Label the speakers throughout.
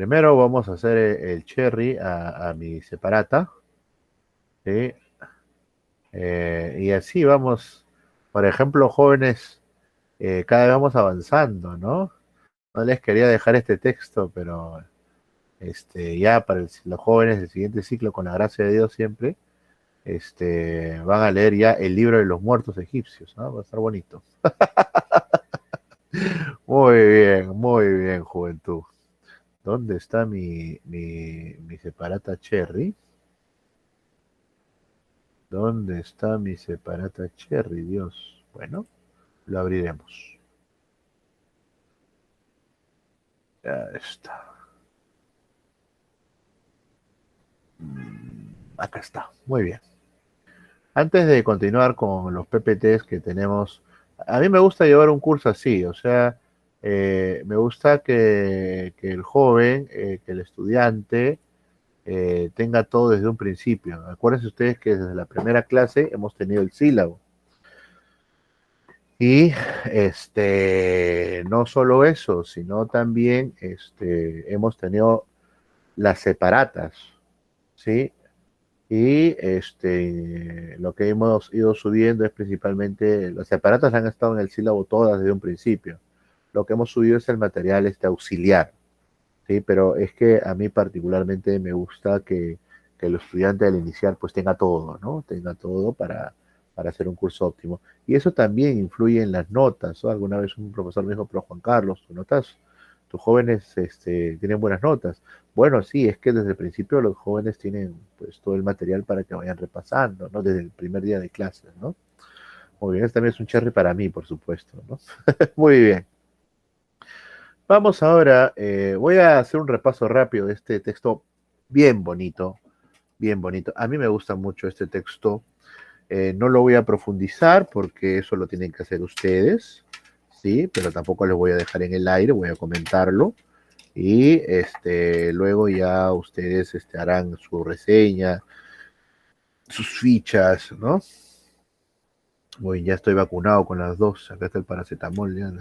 Speaker 1: Primero vamos a hacer el cherry a mi separata, ¿sí? Y así vamos, por ejemplo, jóvenes, cada vez vamos avanzando, ¿no? No les quería dejar este texto, pero ya para los jóvenes del siguiente ciclo, con la gracia de Dios siempre, van a leer ya el libro de los muertos egipcios, ¿no? Va a estar bonito. Muy bien, juventud. ¿Dónde está mi separata cherry? ¿Dónde está mi separata cherry? Dios. Bueno, lo abriremos. Ya está. Acá está. Muy bien. Antes de continuar con los PPTs que tenemos, a mí me gusta llevar un curso así, o sea, me gusta que el joven, que el estudiante tenga todo desde un principio. Acuérdense ustedes que desde la primera clase hemos tenido el sílabo. Y no solo eso, sino también hemos tenido las separatas, ¿sí? Y lo que hemos ido subiendo es principalmente, las separatas han estado en el sílabo todas desde un principio. Lo que hemos subido es el material auxiliar, ¿sí? Pero es que a mí particularmente me gusta que el estudiante al iniciar pues tenga todo, ¿no? Tenga todo para hacer un curso óptimo. Y eso también influye en las notas, ¿no? Alguna vez un profesor me dijo, pero Juan Carlos, tus notas, tus jóvenes tienen buenas notas. Bueno, sí, es que desde el principio los jóvenes tienen pues todo el material para que vayan repasando, ¿no? Desde el primer día de clases, ¿no? Muy bien, este también es un cherry para mí, por supuesto, ¿no? Muy bien. Vamos ahora, voy a hacer un repaso rápido de este texto bien bonito, bien bonito. A mí me gusta mucho este texto. No lo voy a profundizar porque eso lo tienen que hacer ustedes, ¿sí? Pero tampoco les voy a dejar en el aire, voy a comentarlo. Y luego ya ustedes harán su reseña, sus fichas, ¿no? Bueno, ya estoy vacunado con las dos. Acá está el paracetamol, ya,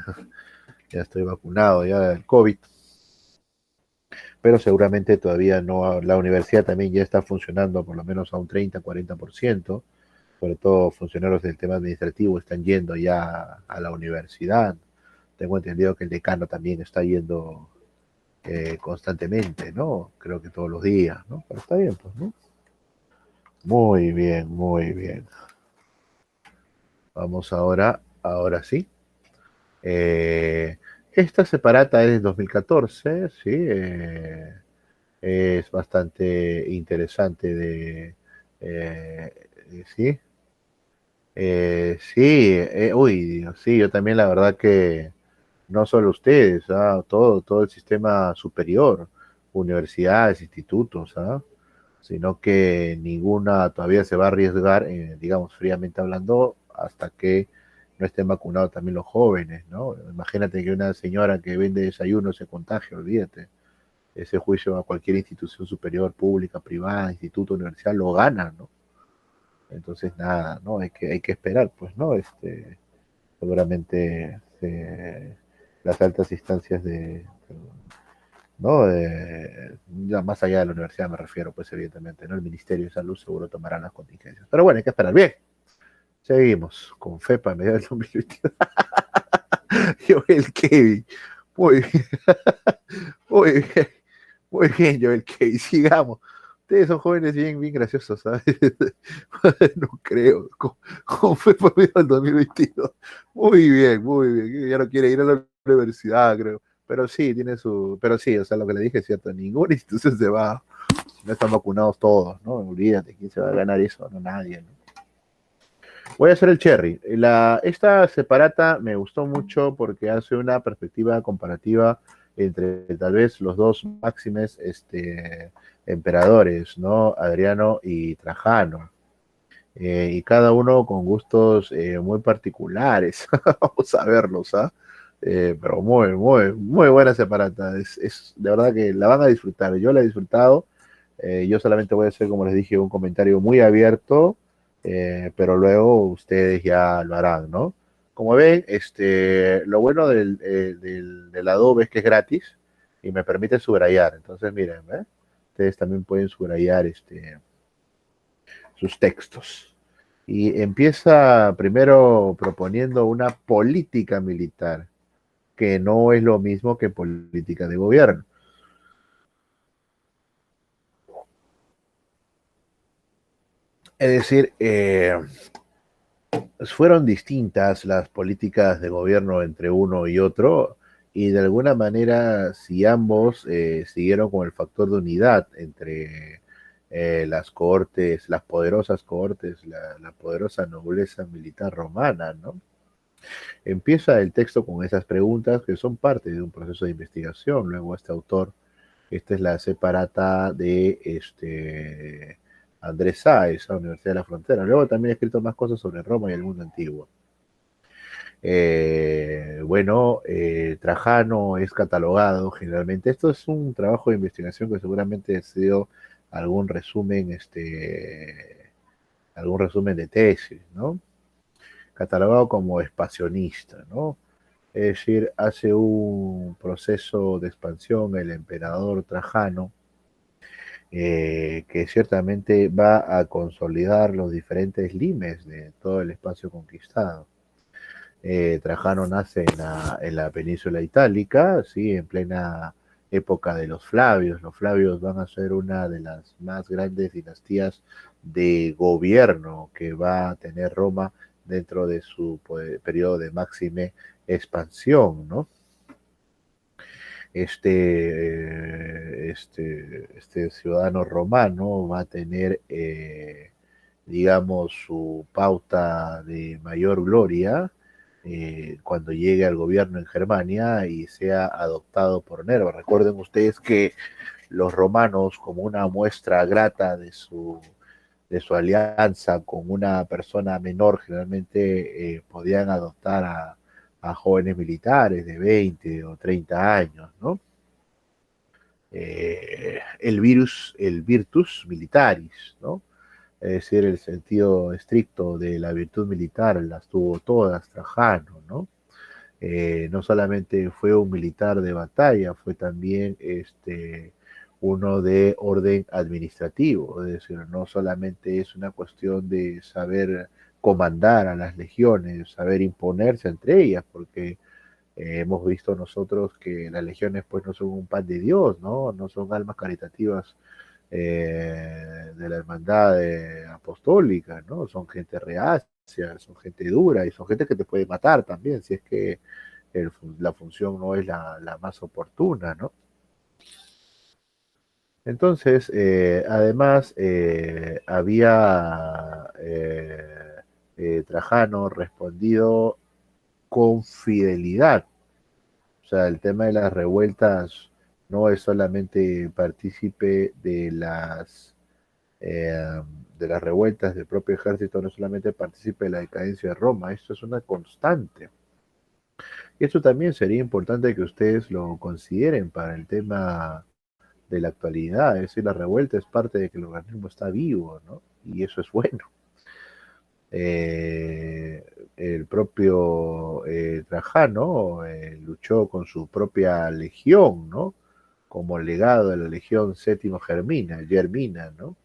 Speaker 1: ya estoy vacunado, ya del COVID. Pero seguramente todavía no, la universidad también ya está funcionando por lo menos a un 30-40%, sobre todo funcionarios del tema administrativo están yendo ya a la universidad. Tengo entendido que el decano también está yendo constantemente, ¿no? Creo que todos los días, ¿no? Pero está bien, pues, ¿no? Muy bien, muy bien. Vamos ahora sí. Eh, Esta separata es de 2014, sí, es bastante interesante sí, sí, uy, Dios, sí, yo también la verdad que no solo ustedes, todo el sistema superior, universidades, institutos, sino que ninguna todavía se va a arriesgar, digamos, fríamente hablando, hasta que no estén vacunados también los jóvenes, ¿no? Imagínate que una señora que vende desayuno se contagia, olvídate. Ese juicio a cualquier institución superior, pública, privada, instituto, universidad, lo gana, ¿no? Entonces, nada, ¿no? Hay que esperar, pues, ¿no? Seguramente las altas instancias ¿no? Ya más allá de la universidad me refiero, pues, evidentemente, ¿no? El Ministerio de Salud seguro tomará las contingencias. Pero bueno, hay que esperar. Bien, seguimos con FEPA a mediados del 2022. Joel Kevin. Muy bien, muy bien, muy bien, Joel Kevin. Sigamos. Ustedes son jóvenes bien, bien graciosos, ¿sabes? No creo. Con FEPA a mediados del 2022. Muy bien. Ya no quiere ir a la universidad, creo. Pero sí, pero sí, o sea, lo que le dije es cierto, ninguna institución se va, no están vacunados todos, ¿no? Olvídate, ¿quién se va a ganar eso? No, nadie, ¿no? Voy a hacer el cherry. Esta separata me gustó mucho porque hace una perspectiva comparativa entre tal vez los dos máximes emperadores, ¿no? Adriano y Trajano. Y cada uno con gustos muy particulares. Vamos a verlos, ¿ah? Pero muy buena separata. De verdad que la van a disfrutar. Yo la he disfrutado. Yo solamente voy a hacer, como les dije, un comentario muy abierto, pero luego ustedes ya lo harán, ¿no? Como ven, lo bueno del Adobe es que es gratis. y me permite subrayar. Entonces, miren, ¿eh? Ustedes también pueden subrayar sus textos. Y empieza primero proponiendo una política militar, que no es lo mismo que política de gobierno. Es decir, fueron distintas las políticas de gobierno entre uno y otro, y de alguna manera, si ambos siguieron con el factor de unidad entre las cohortes, las poderosas cohortes, la poderosa nobleza militar romana, ¿no? Empieza el texto con esas preguntas que son parte de un proceso de investigación. Luego este autor, esta es la separata de Andrés Sáez, a la Universidad de la Frontera. Luego también ha escrito más cosas sobre Roma y el mundo antiguo. Trajano es catalogado generalmente. Esto es un trabajo de investigación que seguramente ha sido algún resumen, algún resumen de tesis, ¿no? Catalogado como expansionista, ¿no? Es decir, hace un proceso de expansión el emperador Trajano, que ciertamente va a consolidar los diferentes limes de todo el espacio conquistado. Trajano nace en la península itálica, ¿sí? En plena época de los Flavios. Los Flavios van a ser una de las más grandes dinastías de gobierno que va a tener Roma dentro de su periodo de máxime expansión, ¿no? Este ciudadano romano va a tener, digamos, su pauta de mayor gloria cuando llegue al gobierno en Germania y sea adoptado por Nerva. Recuerden ustedes que los romanos, como una muestra grata de su alianza con una persona menor, generalmente podían adoptar a jóvenes militares de 20 o 30 años, ¿no? El virtus militaris, ¿no? Es decir, el sentido estricto de la virtud militar las tuvo todas Trajano, ¿no? No solamente fue un militar de batalla, fue también uno de orden administrativo, es decir, no solamente es una cuestión de saber comandar a las legiones, saber imponerse entre ellas, porque hemos visto nosotros que las legiones pues no son un pan de Dios, ¿no? No son almas caritativas de la hermandad apostólica, ¿no? Son gente reacia, son gente dura y son gente que te puede matar también si es que la función no es la más oportuna, ¿no? Entonces, además, había Trajano respondido con fidelidad. O sea, el tema de las revueltas no es solamente partícipe eh, de las revueltas del propio ejército, no es solamente partícipe de la decadencia de Roma, esto es una constante. Y esto también sería importante que ustedes lo consideren para el tema de la actualidad, es decir, la revuelta es parte de que el organismo está vivo, ¿no? Y eso es bueno. Eh, el propio Trajano luchó con su propia legión, ¿no? Como legado de la legión séptimo Germina, ¿no?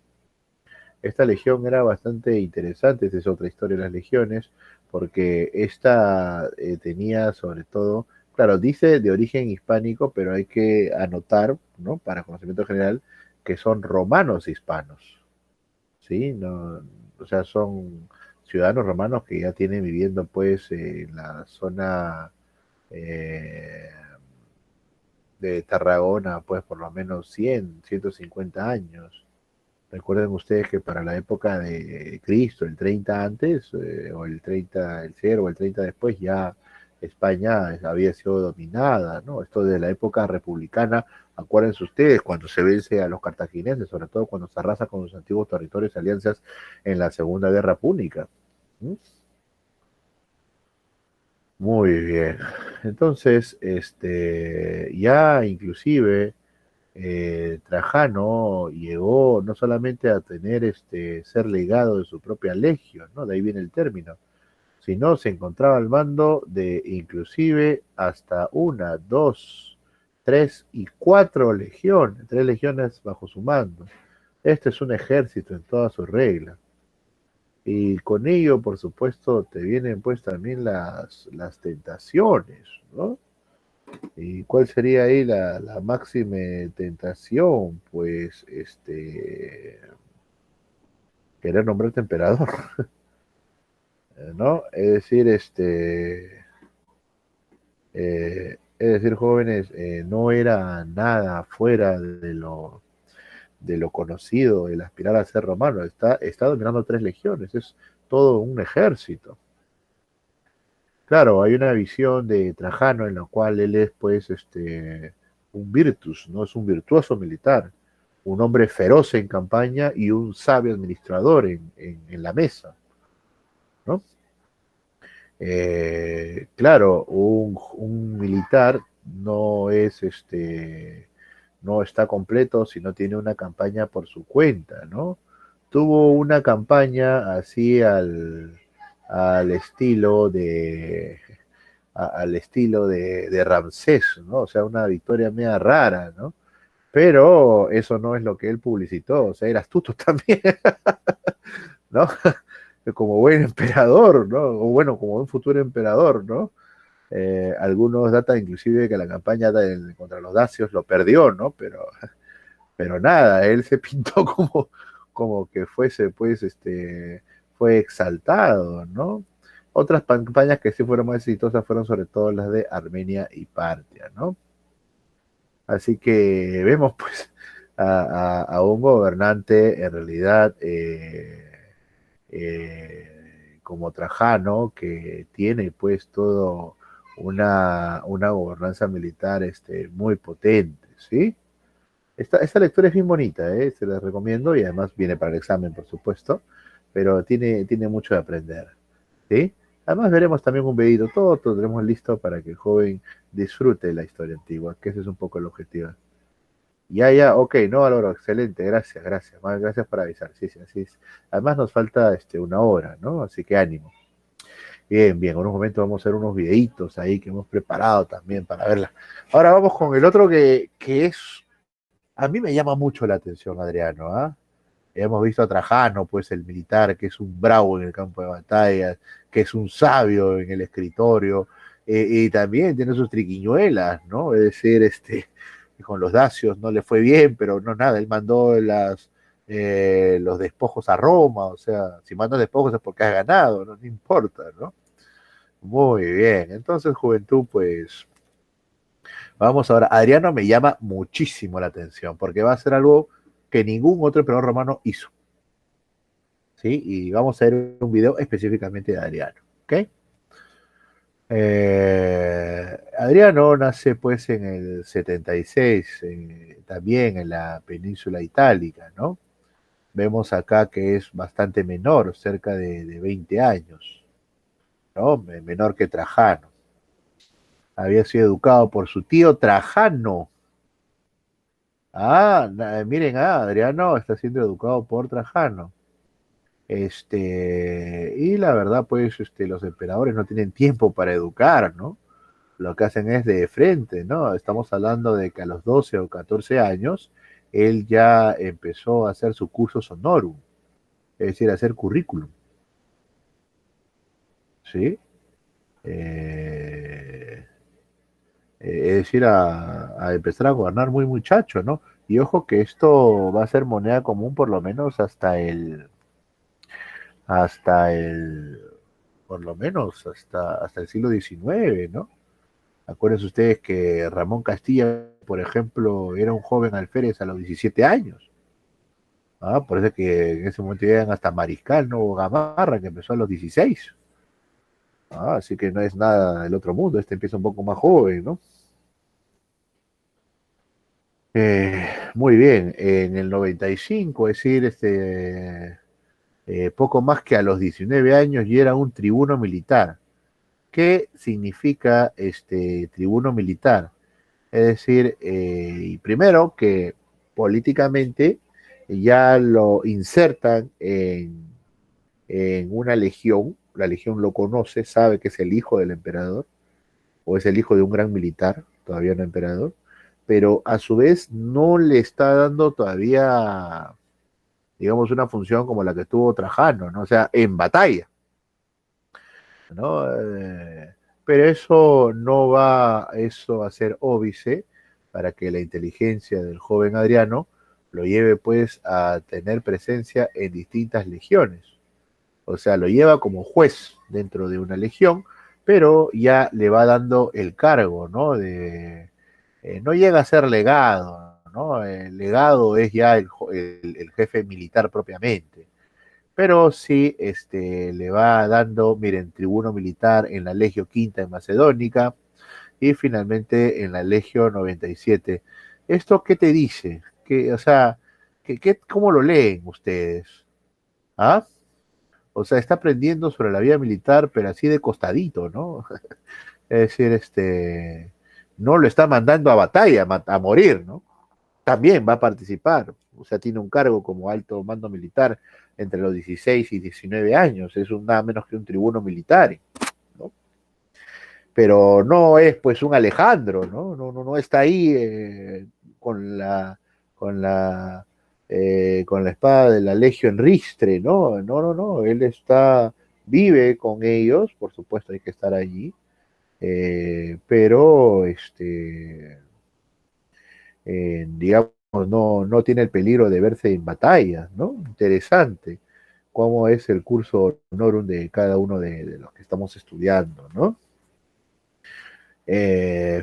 Speaker 1: Esta legión era bastante interesante, esa es otra historia de las legiones, porque esta tenía sobre todo, claro, dice de origen hispánico, pero hay que anotar, ¿no? Para conocimiento general, que son romanos hispanos, ¿sí? No, o sea, son ciudadanos romanos que ya tienen viviendo pues en la zona eh, de Tarragona pues por lo menos 150 años. Recuerden ustedes que para la época de Cristo, el 30 antes, o el 30 el 0 o el 30 después, ya España había sido dominada, ¿no? Esto de la época republicana, acuérdense ustedes, cuando se vence a los cartagineses, sobre todo cuando se arrasa con los antiguos territorios y alianzas en la Segunda Guerra Púnica. ¿Mm? Muy bien. Entonces, ya inclusive Trajano llegó no solamente a tener ser legado de su propia legión, ¿no? De ahí viene el término, sino se encontraba al mando de inclusive hasta una, dos, tres y cuatro legiones, tres legiones bajo su mando. Este es un ejército en todas sus reglas. Y con ello, por supuesto, te vienen pues también las tentaciones, ¿no? ¿Y cuál sería ahí la máxima tentación? Pues, querer nombrarte emperador, ¿no? Es decir, jóvenes, no era nada fuera de lo conocido el aspirar a ser romano. Está dominando tres legiones, es todo un ejército. Claro, hay una visión de Trajano en la cual él es, pues, un virtus, ¿no? Es un virtuoso militar, un hombre feroz en campaña y un sabio administrador en la mesa, ¿no? Claro, un militar no es, no está completo si no tiene una campaña por su cuenta, ¿no? Tuvo una campaña así al estilo al estilo de Ramsés, ¿no? O sea, una victoria media rara, ¿no? Pero eso no es lo que él publicitó, o sea, era astuto también, ¿no? Como buen emperador, ¿no? O bueno, como un futuro emperador, ¿no? Algunos datan inclusive de que la campaña contra los dacios lo perdió, ¿no? Pero nada, él se pintó como que fuese, pues, fue exaltado, ¿no? Otras campañas que sí fueron más exitosas fueron sobre todo las de Armenia y Partia, ¿no? Así que vemos, pues, a un gobernante en realidad como Trajano, que tiene, pues, todo una gobernanza militar muy potente, ¿sí? Esta lectura es bien bonita, ¿eh? Se la recomiendo y además viene para el examen, por supuesto, pero tiene mucho de aprender, ¿sí? Además veremos también un videito, todo tenemos listo para que el joven disfrute la historia antigua, que ese es un poco el objetivo. Ya, ok, no, valoro, excelente, gracias, más gracias por avisar, sí, sí, así es. Además nos falta una hora, ¿no? Así que ánimo. Bien, en unos momentos vamos a hacer unos videitos ahí que hemos preparado también para verla. Ahora vamos con el otro que es a mí me llama mucho la atención, Adriano, ¿ah? Hemos visto a Trajano, pues el militar, que es un bravo en el campo de batalla, que es un sabio en el escritorio, y también tiene sus triquiñuelas, ¿no? Es decir, con los dacios no le fue bien, pero no nada, él mandó los despojos a Roma, o sea, si mandas despojos es porque has ganado, no importa, ¿no? Muy bien, entonces Juventud, pues vamos ahora. Adriano me llama muchísimo la atención porque va a ser algo que ningún otro emperador romano hizo. ¿Sí? Y vamos a ver un video específicamente de Adriano. ¿Ok? Adriano nace pues en el 76, también en la península itálica, ¿no? Vemos acá que es bastante menor, cerca de 20 años, ¿no? Menor que Trajano. Había sido educado por su tío Trajano. Miren, Adriano está siendo educado por Trajano. Y la verdad, pues, los emperadores no tienen tiempo para educar, ¿no? Lo que hacen es de frente, ¿no? Estamos hablando de que a los 12 o 14 años, él ya empezó a hacer su curso honorum, es decir, a hacer currículum, ¿sí? Eh, es decir, a empezar a gobernar muy muchacho, ¿no? Y ojo que esto va a ser moneda común por lo menos hasta el, por lo menos hasta el siglo XIX, ¿no? Acuérdense ustedes que Ramón Castilla, por ejemplo, era un joven alférez a los 17 años. Por eso es que en ese momento llegan hasta Mariscal, ¿no? O Gamarra, que empezó a los 16. Así que no es nada del otro mundo, este empieza un poco más joven, ¿no? Muy bien, en el 95, es decir, poco más que a los 19 años, y era un tribuno militar. ¿Qué significa este tribuno militar? Es decir, y primero que políticamente ya lo insertan en una legión, la legión lo conoce, sabe que es el hijo del emperador, o es el hijo de un gran militar, todavía no emperador, pero a su vez no le está dando todavía, digamos, una función como la que tuvo Trajano, ¿no? O sea, en batalla, ¿no? Pero eso no va eso a ser óbice para que la inteligencia del joven Adriano lo lleve pues a tener presencia en distintas legiones. O sea, lo lleva como juez dentro de una legión, pero ya le va dando el cargo, ¿no? No llega a ser legado, ¿no? El legado es ya el jefe militar propiamente, pero sí le va dando, miren, tribuno militar en la Legio Quinta en Macedónica y finalmente en la Legio 97. ¿Esto qué te dice? O sea, ¿cómo lo leen ustedes? ¿Ah? O sea, está aprendiendo sobre la vida militar, pero así de costadito, ¿no? Es decir, no lo está mandando a batalla, a morir, ¿no? También va a participar, o sea, tiene un cargo como alto mando militar entre los 16 y 19 años, es nada menos que un tribuno militar, ¿no? Pero no es pues un Alejandro, ¿no? No está ahí con la, con la, con la espada de la Legio en ristre, ¿no? No, él vive con ellos, por supuesto hay que estar allí, pero digamos, no tiene el peligro de verse en batalla, ¿no? Interesante cómo es el curso honorum de cada uno de los que estamos estudiando, ¿no?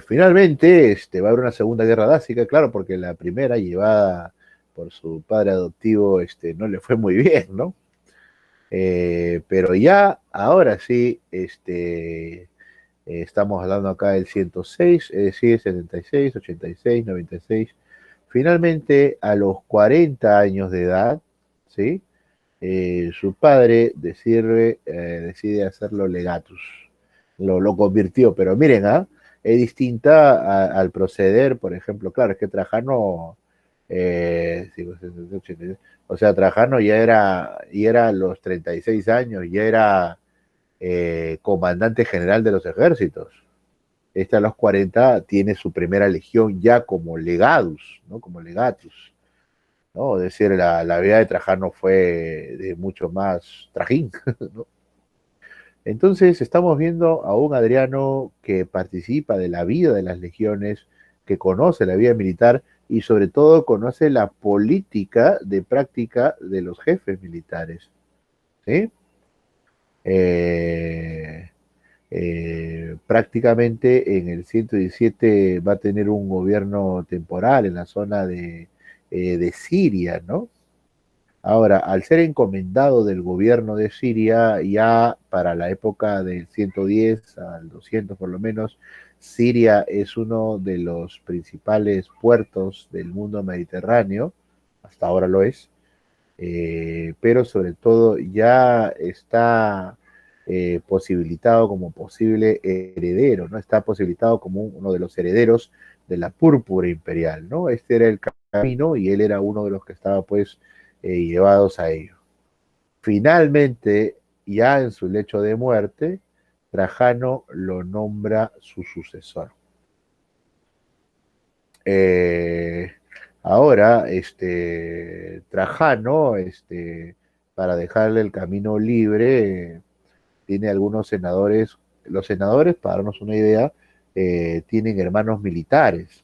Speaker 1: Finalmente, va a haber una segunda guerra dácica, claro, porque la primera, llevada por su padre adoptivo, no le fue muy bien, ¿no? Pero ya, ahora sí, estamos hablando acá del 106, es decir, 76, 86, 96. Finalmente, a los 40 años de edad, ¿sí? Su padre decide hacerlo legatus. Lo convirtió, pero miren, ¿ah? Es distinta al proceder, por ejemplo, claro, es que Trajano, sí, o sea, Trajano ya era a los 36 años, ya era comandante general de los ejércitos. Este a los 40 tiene su primera legión ya como legatus, ¿no? Como legatus, ¿no? Es decir, la vida de Trajano fue de mucho más trajín, ¿no? Entonces estamos viendo a un Adriano que participa de la vida de las legiones, que conoce la vida militar y sobre todo conoce la política de práctica de los jefes militares, ¿sí? Eh, Prácticamente en el 117 va a tener un gobierno temporal en la zona de Siria, ¿no? Ahora, al ser encomendado del gobierno de Siria, ya para la época del 110 al 200 por lo menos, Siria es uno de los principales puertos del mundo mediterráneo, hasta ahora lo es, pero sobre todo ya está posibilitado como posible heredero, ¿no? Está posibilitado como uno de los herederos de la púrpura imperial, ¿no? Este era el camino y él era uno de los que estaba pues llevados a ello. Finalmente, ya en su lecho de muerte, Trajano lo nombra su sucesor. Eh, Ahora, Trajano, para dejarle el camino libre, tiene algunos senadores. Los senadores, para darnos una idea, tienen hermanos militares.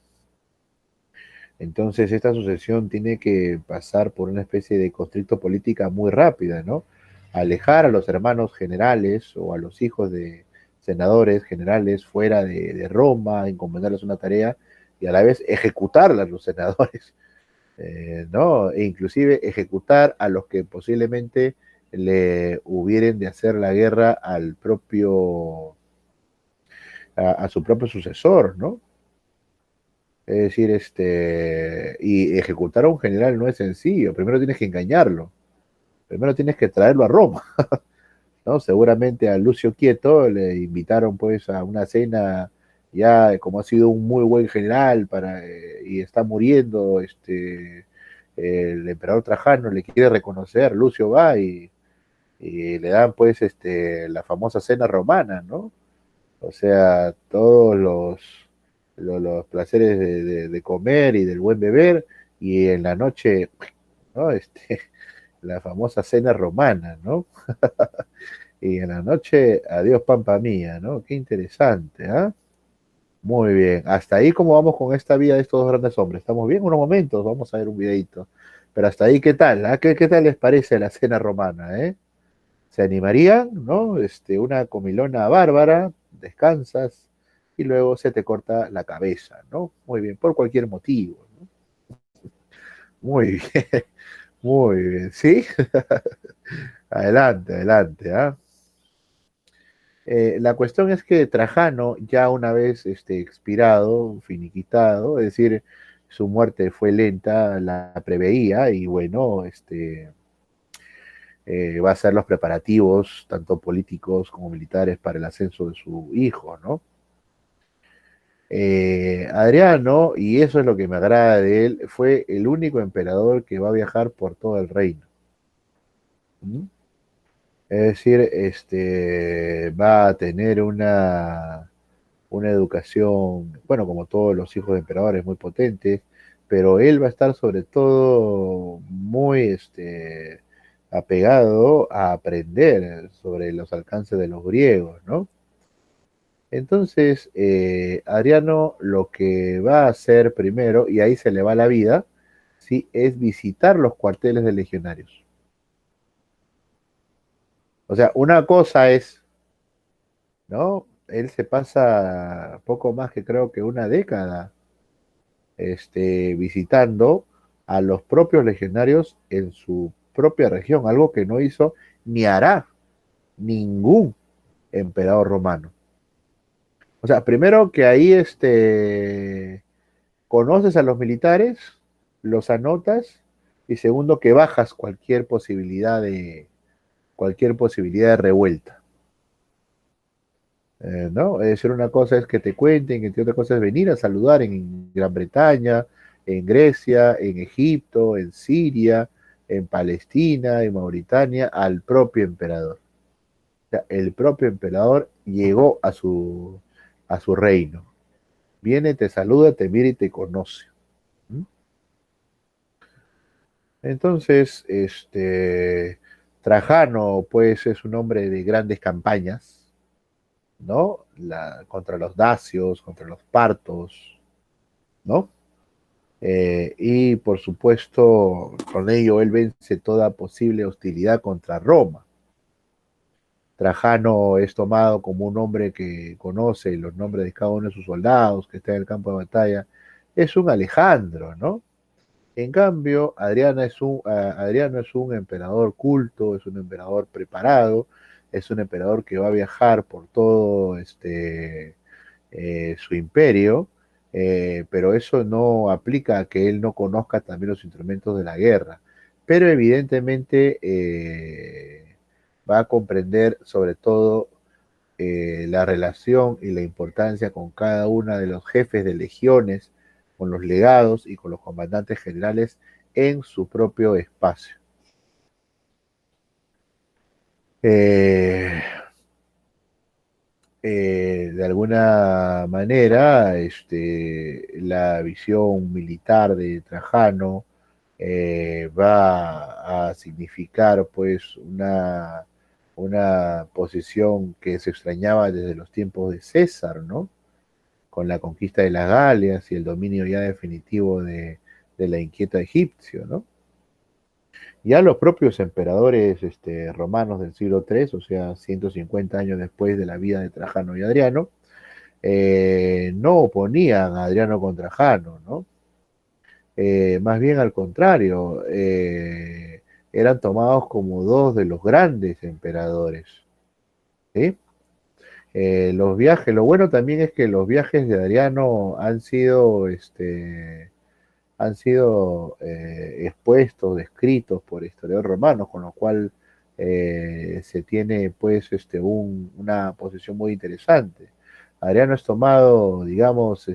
Speaker 1: Entonces, esta sucesión tiene que pasar por una especie de constricto política muy rápida, ¿no? Alejar a los hermanos generales o a los hijos de senadores generales fuera de Roma, encomendarles una tarea y a la vez ejecutarlas los senadores, ¿no? E inclusive ejecutar a los que posiblemente le hubieren de hacer la guerra a su propio sucesor, ¿no? Es decir, y ejecutar a un general no es sencillo. Primero tienes que engañarlo. Primero tienes que traerlo a Roma, ¿no? Seguramente a Lucio Quieto le invitaron pues a una cena, ya como ha sido un muy buen general y está muriendo, el emperador Trajano le quiere reconocer, Lucio va y le dan pues la famosa cena romana, ¿no? O sea, todos los placeres de comer y del buen beber, y en la noche, ¿no? La famosa cena romana, ¿no? Y en la noche, adiós pampa mía, ¿no? Qué interesante, ¿ah? Muy bien. Hasta ahí, ¿cómo vamos con esta vida de estos dos grandes hombres? ¿Estamos bien? Unos momentos, vamos a ver un videito. Pero hasta ahí, ¿qué tal? ¿Ah? ¿Qué tal les parece la cena romana, eh? ¿Se animarían? ¿No? Una comilona bárbara, descansas y luego se te corta la cabeza, ¿no? Muy bien, por cualquier motivo, ¿no? Muy bien, muy bien. ¿Sí? Adelante, adelante, ¿ah? La cuestión es que Trajano, ya una vez expirado, finiquitado, es decir, su muerte fue lenta, la preveía y bueno, va a hacer los preparativos, tanto políticos como militares, para el ascenso de su hijo, ¿no? Adriano, y eso es lo que me agrada de él, fue el único emperador que va a viajar por todo el reino. ¿Mm? Es decir, va a tener una educación, bueno, como todos los hijos de emperadores, muy potentes, pero él va a estar sobre todo muy apegado a aprender sobre los alcances de los griegos, ¿no? Entonces, Adriano lo que va a hacer primero, y ahí se le va la vida, ¿sí? Es visitar los cuarteles de legionarios. O sea, una cosa es, ¿no? Él se pasa poco más que creo que una década visitando a los propios legionarios en su propia región, algo que no hizo ni hará ningún emperador romano. O sea, primero que ahí conoces a los militares, los anotas, y segundo que bajas cualquier posibilidad de revuelta. ¿No? Es decir, una cosa es que te cuenten, entre otras cosas es venir a saludar en Gran Bretaña, en Grecia, en Egipto, en Siria, en Palestina, en Mauritania, al propio emperador. O sea, el propio emperador llegó a su reino. Viene, te saluda, te mira y te conoce. ¿Mm? Entonces, Trajano, pues, es un hombre de grandes campañas, ¿no? Contra los dacios, contra los partos, ¿no? Y por supuesto, con ello él vence toda posible hostilidad contra Roma. Trajano es tomado como un hombre que conoce los nombres de cada uno de sus soldados, que está en el campo de batalla. Es un Alejandro, ¿no? En cambio, Adriano es un emperador culto, es un emperador preparado, es un emperador que va a viajar por todo su imperio, pero eso no aplica a que él no conozca también los instrumentos de la guerra. Pero evidentemente va a comprender sobre todo la relación y la importancia con cada uno de los jefes de legiones, con los legados y con los comandantes generales en su propio espacio. Eh, de alguna manera, la visión militar de Trajano va a significar pues una posición que se extrañaba desde los tiempos de César, ¿no? Con la conquista de las Galias y el dominio ya definitivo de la inquieta egipcio, ¿no? Ya los propios emperadores romanos del siglo III, o sea, 150 años después de la vida de Trajano y Adriano, no oponían a Adriano con Trajano, ¿no? Más bien al contrario, eran tomados como dos de los grandes emperadores, ¿sí? Los viajes, lo bueno también es que los viajes de Adriano han sido expuestos, descritos por historiadores romanos, con lo cual se tiene pues una posición muy interesante. Adriano es tomado, digamos,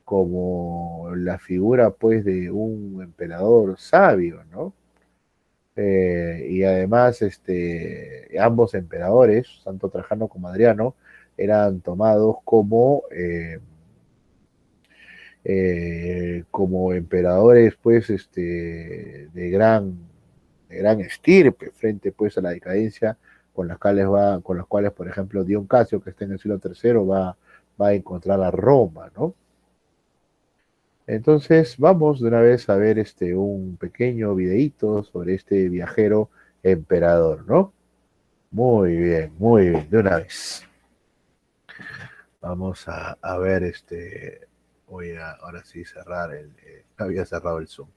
Speaker 1: como la figura pues de un emperador sabio, ¿no? Y además, ambos emperadores, tanto Trajano como Adriano, eran tomados como como emperadores, pues, de gran estirpe, frente, pues, a la decadencia con las cuales, por ejemplo, Dion Casio, que está en el siglo III, va a encontrar a Roma, ¿no? Entonces, vamos de una vez a ver un pequeño videíto sobre este viajero emperador, ¿no? Muy bien, de una vez. Vamos a ver voy a ahora sí cerrar había cerrado el Zoom.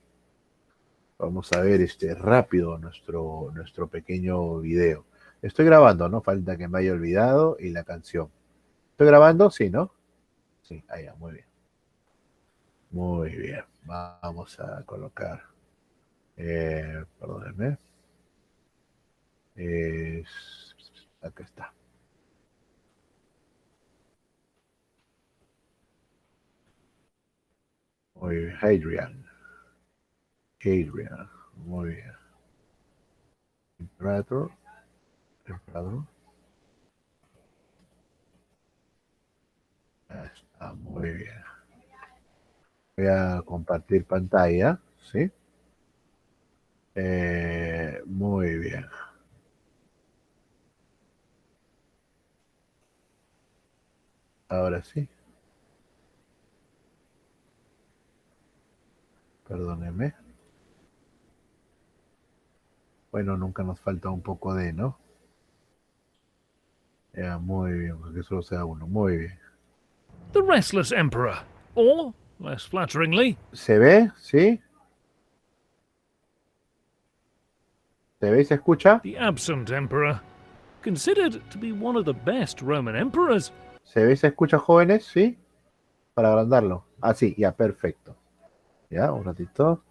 Speaker 1: Vamos a ver rápido nuestro pequeño video. Estoy grabando, no falta que me haya olvidado y la canción. ¿Estoy grabando? Sí, ¿no? Sí, allá, muy bien. Muy bien. Vamos a colocar. Perdónenme. Acá está. Muy bien. Hadrian. Hadrian. Muy bien. Imperator. Emperador. Está muy bien. Voy a compartir pantalla, ¿sí? Muy bien. Ahora sí. Perdónenme. Bueno, nunca nos falta un poco de, ¿no? Ya, muy bien, porque solo sea uno. Muy bien.
Speaker 2: The restless emperor, or, less flatteringly,
Speaker 1: ¿Se ve? ¿Sí? ¿Se ve y se escucha?
Speaker 2: the absent emperor, considered to be one of the best Roman emperors.
Speaker 1: ¿Se ve y se escucha, jóvenes? ¿Sí? Para agrandarlo. Ah, sí, ya, perfecto. Ya, un ratito.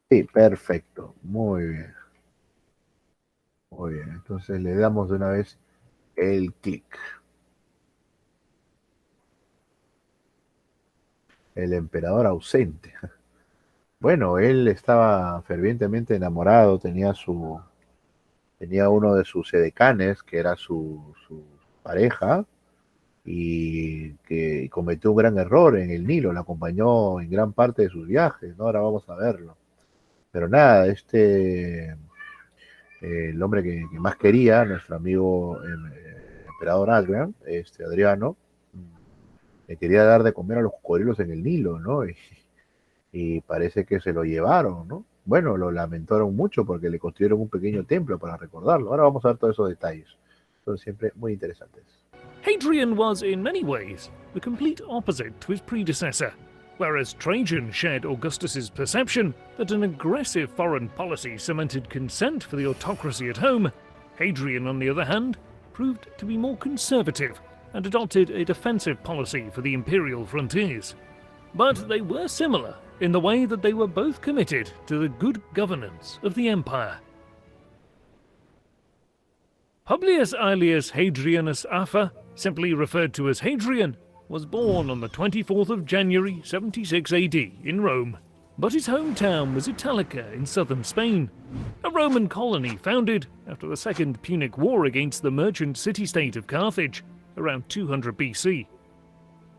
Speaker 1: Sí, perfecto. Muy bien. Muy bien. Entonces le damos de una vez el clic. El emperador ausente. Bueno, él estaba fervientemente enamorado, tenía uno de sus edecanes, que era su pareja, y que cometió un gran error en el Nilo, la acompañó en gran parte de sus viajes, ¿no? Ahora vamos a verlo. Pero nada, el hombre que más quería, nuestro amigo emperador Adrian, Adriano, le quería dar de comer a los cocodrilos en el Nilo, ¿no? Y parece que se lo llevaron, ¿no? Bueno, lo lamentaron mucho porque le construyeron un pequeño templo para recordarlo. Ahora vamos a ver todos esos detalles. Son siempre muy interesantes.
Speaker 2: Hadrian was, in many ways, the complete opposite to his predecessor. Whereas Trajan shared Augustus's perception that an aggressive foreign policy cemented consent for the autocracy at home, Hadrian, on the other hand, proved to be more conservative and adopted a defensive policy for the imperial frontiers. But they were similar in the way that they were both committed to the good governance of the empire. Publius Aelius Hadrianus Afer, simply referred to as Hadrian, was born on the 24th of January 76 AD in Rome, but his hometown was Italica in southern Spain, a Roman colony founded after the Second Punic War against the merchant city-state of Carthage around 200 BC.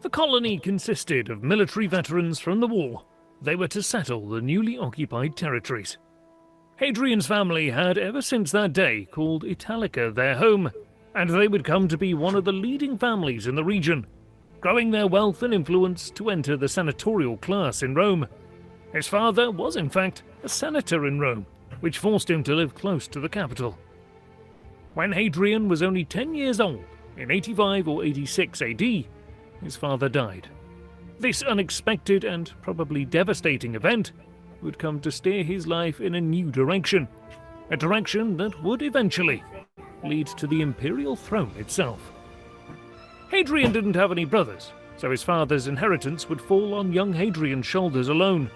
Speaker 2: The colony consisted of military veterans from the war. They were to settle the newly occupied territories. Hadrian's family had ever since that day called Italica their home, and they would come to be one of the leading families in the region, growing their wealth and influence to enter the senatorial class in Rome. His father was, in fact, a senator in Rome, which forced him to live close to the capital. When Hadrian was only 10 years old, in 85 or 86 AD, his father died. This unexpected and probably devastating event would come to steer his life in a new direction, a direction that would eventually lead to the imperial throne itself. Hadrian didn't have any brothers, so his father's inheritance would fall on young Hadrian's shoulders alone.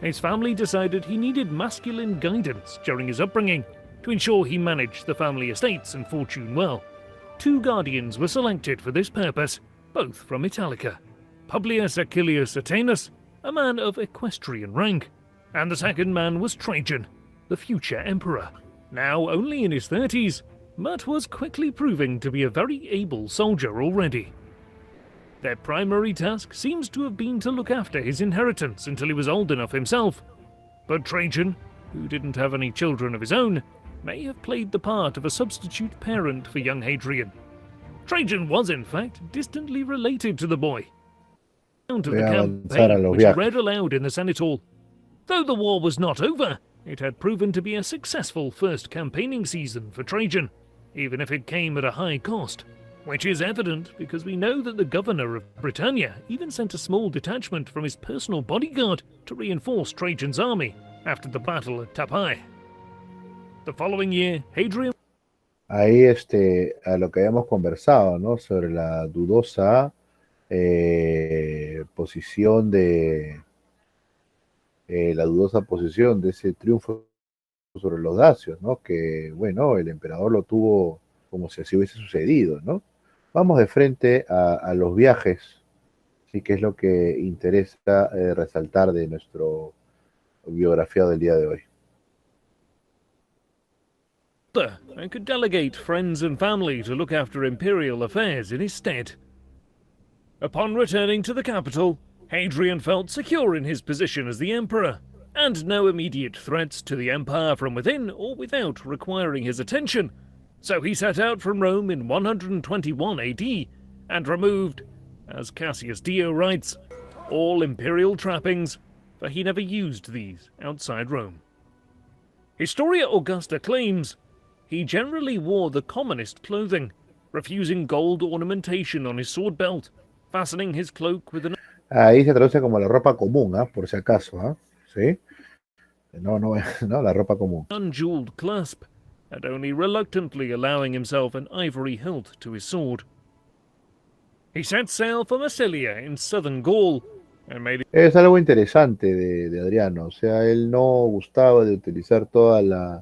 Speaker 2: His family decided he needed masculine guidance during his upbringing to ensure he managed the family estates and fortune well. 2 guardians were selected for this purpose, both from Italica. Publius Acilius Attanus, a man of equestrian rank, and the second man was Trajan, the future emperor, now only in his 30s, but was quickly proving to be a very able soldier already. Their primary task seems to have been to look after his inheritance until he was old enough himself. But Trajan, who didn't have any children of his own, may have played the part of a substitute parent for young Hadrian. Trajan was, in fact, distantly related to the boy. Account of the campaign, which he read aloud in the Senate Hall. Though the war was not over, it had proven to be a successful first campaigning season for Trajan, even if it came at a high cost. Which is evident because we know that the governor of Britannia even sent a small detachment from his personal bodyguard to reinforce Trajan's army after the battle at Tapai. The following year, Hadrian...
Speaker 1: Ahí a lo que habíamos conversado, ¿no? Sobre la dudosa posición de ese triunfo sobre los dacios, ¿no? Que, bueno, el emperador lo tuvo como si así hubiese sucedido, ¿no? Vamos de frente a los viajes, sí, que es lo que interesa resaltar de nuestro biografiado del día de hoy.
Speaker 2: And could delegate friends and family to look after imperial affairs in his stead. Upon returning to the capital, Hadrian felt secure in his position as the emperor, and no immediate threats to the empire from within or without requiring his attention. So he set out from Rome in 121 AD and removed, as Cassius Dio writes, all imperial trappings, for he never used these outside Rome. Historia Augusta claims he generally wore the commonest clothing, refusing gold ornamentation on his sword belt, fastening his cloak with an...
Speaker 1: Ahí se traduce como la ropa común, por si acaso, ¿sí? No, la ropa común.
Speaker 2: Unjeweled clasp, and only reluctantly allowing himself an ivory hilt to his sword. He set sail for Massilia in southern Gaul, and made it...
Speaker 1: Es algo interesante de Adriano, o sea, él no gustaba de utilizar toda la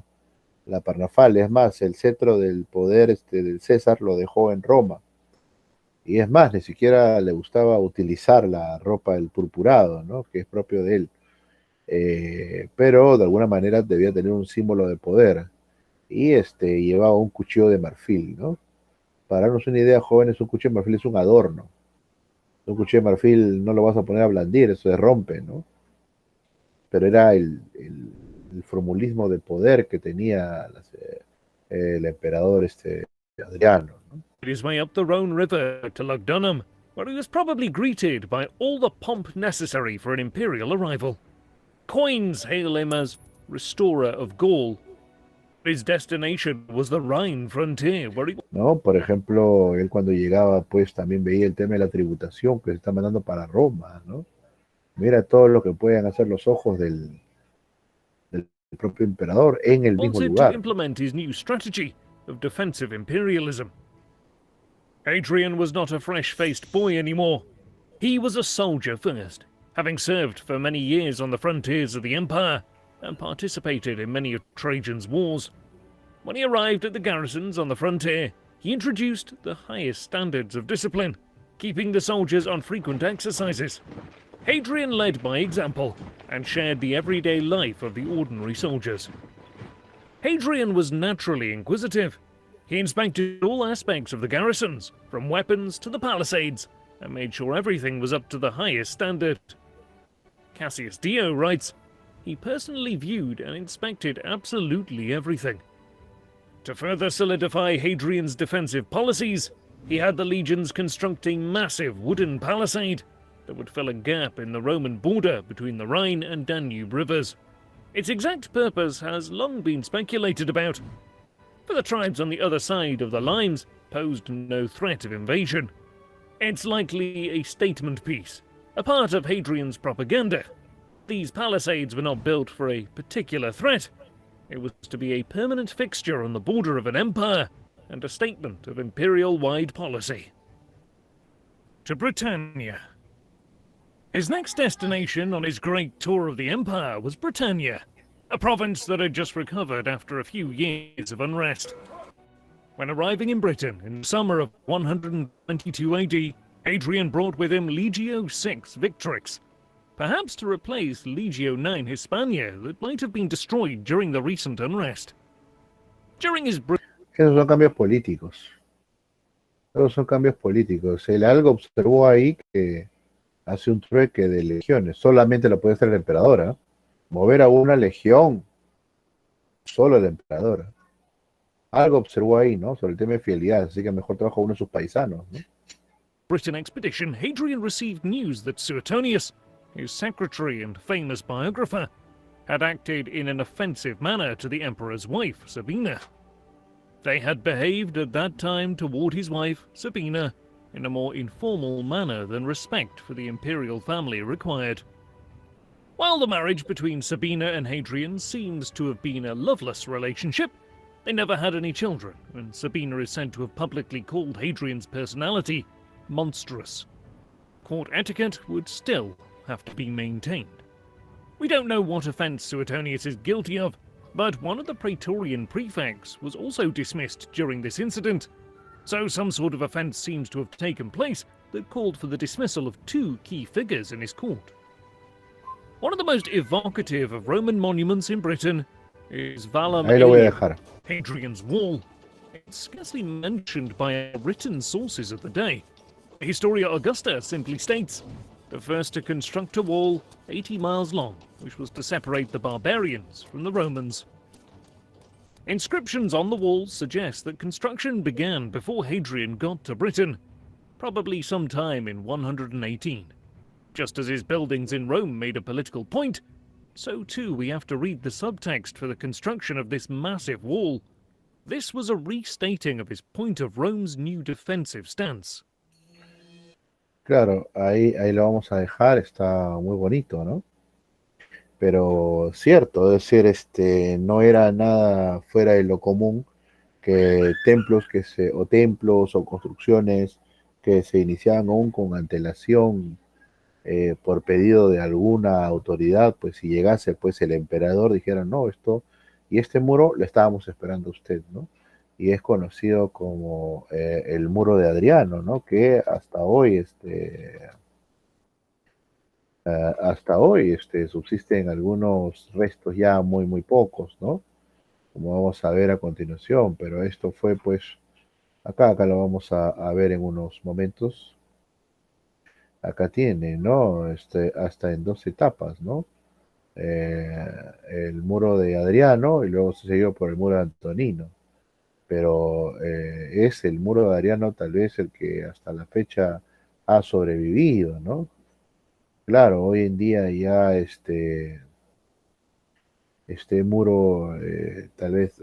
Speaker 1: parnafalia, es más, el cetro del poder del César lo dejó en Roma. Y es más, ni siquiera le gustaba utilizar la ropa del purpurado, ¿no? Que es propio de él. Pero de alguna manera debía tener un símbolo de poder. Y llevaba un cuchillo de marfil, ¿no? Para darnos una idea, jóvenes, un cuchillo de marfil es un adorno. Un cuchillo de marfil no lo vas a poner a blandir, eso se rompe, ¿no? Pero era el formulismo de poder que tenía el emperador Adriano, ¿no?
Speaker 2: his way up the Rhone River to Lugdunum, where he was probably greeted by all the pomp necessary for an imperial arrival. Coins hail him as restorer of Gaul. His destination was the Rhine frontier, where he...
Speaker 1: No, por ejemplo, él cuando llegaba, pues también veía el tema de la tributación que se está mandando para Roma, ¿no? Mira todo lo que pueden hacer los ojos del propio emperador en el mismo lugar.
Speaker 2: To implement his new strategy of defensive imperialism. Hadrian was not a fresh-faced boy anymore. He was a soldier first, having served for many years on the frontiers of the empire and participated in many of Trajan's wars. When he arrived at the garrisons on the frontier, he introduced the highest standards of discipline, keeping the soldiers on frequent exercises. Hadrian led by example and shared the everyday life of the ordinary soldiers. Hadrian was naturally inquisitive. He inspected all aspects of the garrisons, from weapons to the palisades, and made sure everything was up to the highest standard. Cassius Dio writes, he personally viewed and inspected absolutely everything. To further solidify Hadrian's defensive policies, he had the legions constructing massive wooden palisade that would fill a gap in the Roman border between the Rhine and Danube rivers. Its exact purpose has long been speculated about, for the tribes on the other side of the lines posed no threat of invasion. It's likely a statement piece, a part of Hadrian's propaganda. These palisades were not built for a particular threat. It was to be a permanent fixture on the border of an empire and a statement of imperial-wide policy. To Britannia. His next destination on his great tour of the empire was Britannia, a province that had just recovered after a few years of unrest. When arriving in Britain in the summer of 122 AD, Hadrian brought with him Legio VI Victrix, perhaps to replace Legio IX Hispania that might have been destroyed during the recent unrest. During his
Speaker 1: Esos son cambios políticos. Esos son cambios políticos. Él algo observó ahí que hace un trueque de legiones. Solamente lo puede hacer el emperador, ¿ah? Mover a una legión, solo el emperador. ¿Ah? Algo observó ahí, ¿no? Sobre el tema de fidelidad. Así que mejor trabaja uno de sus paisanos, ¿no?
Speaker 2: Britain expedition, Hadrian received news that Suetonius, his secretary and famous biographer, had acted in an offensive manner to the emperor's wife, Sabina. They had behaved at that time toward his wife, Sabina, in a more informal manner than respect for the imperial family required. While the marriage between Sabina and Hadrian seems to have been a loveless relationship, they never had any children, and Sabina is said to have publicly called Hadrian's personality monstrous. Court etiquette would still have to be maintained. We don't know what offence Suetonius is guilty of, but one of the Praetorian prefects was also dismissed during this incident, so some sort of offence seems to have taken place that called for the dismissal of two key figures in his court. One of the most evocative of Roman monuments in Britain is Valum
Speaker 1: Ahí lo voy a
Speaker 2: Aelium,
Speaker 1: dejar.
Speaker 2: Hadrian's Wall. It's scarcely mentioned by written sources of the day. Historia Augusta simply states, the first to construct a wall 80 miles long, which was to separate the barbarians from the Romans. Inscriptions on the walls suggest that construction began before Hadrian got to Britain, probably sometime in 118. Just as his buildings in Rome made a political point, so too we have to read the subtext for the construction of this massive wall. This was a restating of his point of Rome's new defensive stance.
Speaker 1: Claro, ahí lo vamos a dejar, está muy bonito, ¿no? Pero cierto, es decir, no era nada fuera de lo común que templos o construcciones que se iniciaban aún con antelación por pedido de alguna autoridad, pues si llegase pues el emperador dijera, no, y este muro lo estábamos esperando a usted, ¿no? Y es conocido como el muro de Adriano, ¿no? Que hasta hoy subsisten algunos restos ya muy, muy pocos, ¿no? Como vamos a ver a continuación, pero esto fue pues, acá lo vamos a ver en unos momentos. Acá tiene, ¿no? Hasta en dos etapas, ¿no? Eh, el muro de Adriano y luego se siguió por el muro de Antonino. Pero es el muro de Adriano tal vez el que hasta la fecha ha sobrevivido, ¿no? Claro, hoy en día ya este muro, tal vez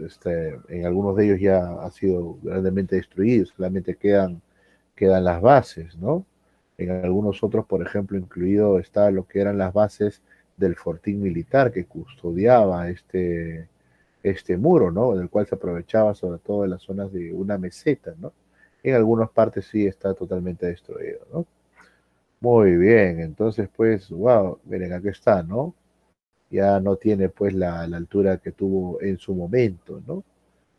Speaker 1: en algunos de ellos ya ha sido grandemente destruido, solamente quedan las bases, ¿no? En algunos otros, por ejemplo, incluido está lo que eran las bases del fortín militar que custodiaba este muro, ¿no? Del cual se aprovechaba sobre todo en las zonas de una meseta, ¿no? En algunas partes sí está totalmente destruido, ¿no? Muy bien, entonces pues, wow, miren, aquí está, ¿no? Ya no tiene pues la altura que tuvo en su momento, ¿no?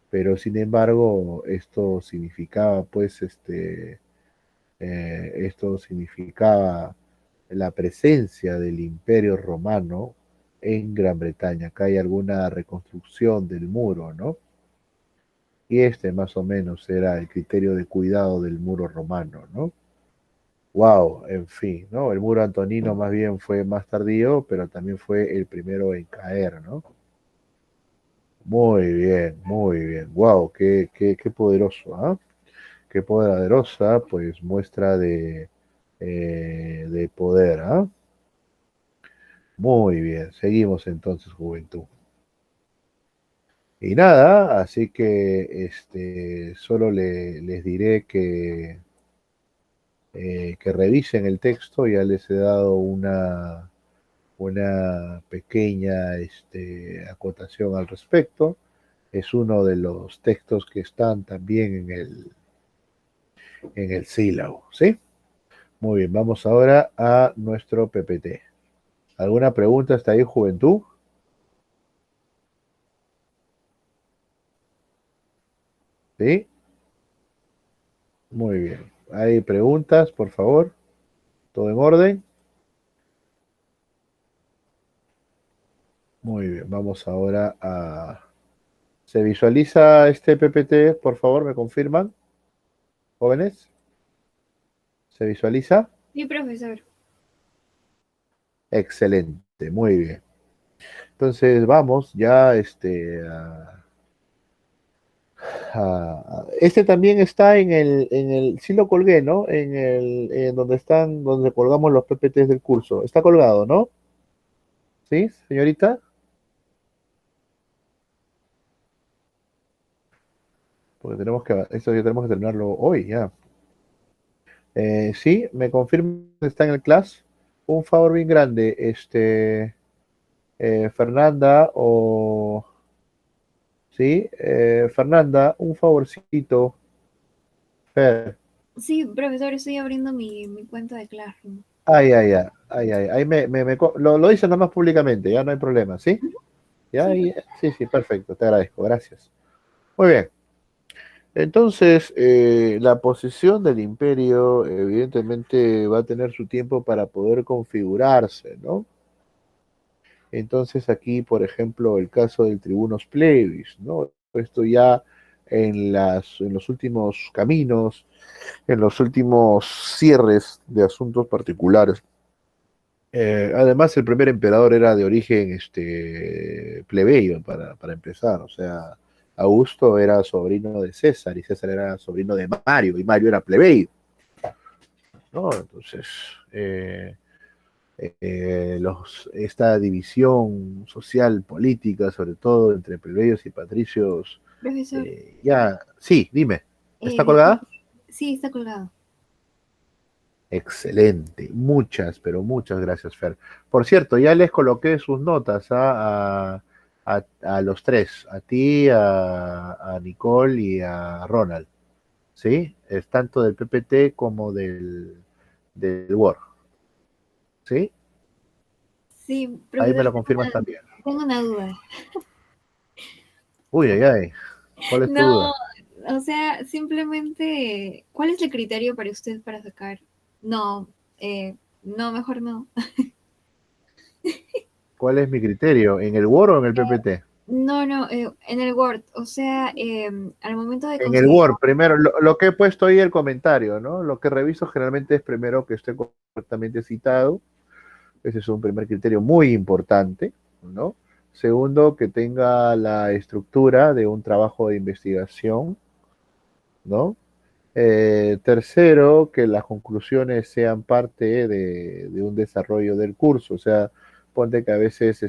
Speaker 1: Pero sin embargo, esto significaba la presencia del Imperio Romano en Gran Bretaña. Acá hay alguna reconstrucción del muro, ¿no? Y más o menos era el criterio de cuidado del muro romano, ¿no? Wow, en fin, ¿no? El muro antonino más bien fue más tardío, pero también fue el primero en caer, ¿no? Muy bien, muy bien. Wow, qué poderoso, ¿ah? Qué poderosa, pues muestra de poder, ¿ah? Muy bien, seguimos entonces, juventud. Y nada, así que solo les diré que revisen el texto, ya les he dado una pequeña acotación al respecto. Es uno de los textos que están también en el sílabo, ¿sí? Muy bien, vamos ahora a nuestro PPT. ¿Alguna pregunta hasta ahí, juventud? ¿Sí? Muy bien. ¿Hay preguntas, por favor? ¿Todo en orden? Muy bien, vamos ahora a ¿Se visualiza este PPT? Por favor, ¿me confirman, jóvenes? ¿Se visualiza?
Speaker 3: Sí, profesor.
Speaker 1: Excelente, muy bien. Entonces vamos ya este también está sí lo colgué, ¿no? En donde colgamos los PPTs del curso. Está colgado, ¿no? ¿Sí, señorita? Porque esto ya tenemos que terminarlo hoy, ya. Sí, me confirma que está en el class. Un favor bien grande, Fernanda sí, Fernanda, un favorcito. Fer.
Speaker 3: Sí, profesor, estoy abriendo mi cuenta de Classroom.
Speaker 1: Ay, ay, ay, ay, ay, ahí lo dice nada más públicamente, ya no hay problema, ¿sí? Ya,
Speaker 3: Sí,
Speaker 1: sí, sí, perfecto, te agradezco, gracias. Muy bien. Entonces, la posición del imperio evidentemente va a tener su tiempo para poder configurarse, ¿no? Entonces aquí, por ejemplo, el caso del Tribunus Plebis, ¿no? Esto ya en los últimos caminos, en los últimos cierres de asuntos particulares. Además, el primer emperador era de origen plebeyo, para empezar, o sea, Augusto era sobrino de César y César era sobrino de Mario y Mario era plebeyo, ¿no? Entonces, esta división social, política, sobre todo entre plebeyos y patricios,
Speaker 3: profesor.
Speaker 1: ya, sí, dime, ¿está colgada?
Speaker 3: Disculpe. Sí, está colgado.
Speaker 1: Excelente, pero muchas gracias, Fer. Por cierto, ya les coloqué sus notas a los tres, a ti, a Nicole y a Ronald, ¿sí? Es tanto del PPT como del Word, ¿sí?
Speaker 3: Sí,
Speaker 1: Ahí me
Speaker 3: profesor,
Speaker 1: lo confirmas también.
Speaker 3: tengo una duda.
Speaker 1: Uy, ay, ay, ¿cuál es tu
Speaker 3: No,
Speaker 1: duda?
Speaker 3: o sea, simplemente, ¿cuál es el criterio para usted para sacar? No, no, mejor no.
Speaker 1: ¿Cuál es mi criterio? ¿En el Word o en el PPT?
Speaker 3: No, no, en el Word, o sea, al momento de
Speaker 1: En el
Speaker 3: considerar,
Speaker 1: Word, primero, lo que he puesto ahí el comentario, ¿no? Lo que reviso generalmente es primero que esté correctamente citado. Ese es un primer criterio muy importante, ¿no? Segundo, que tenga la estructura de un trabajo de investigación, ¿no? Tercero, que las conclusiones sean parte de un desarrollo del curso. O sea, ponte que a veces,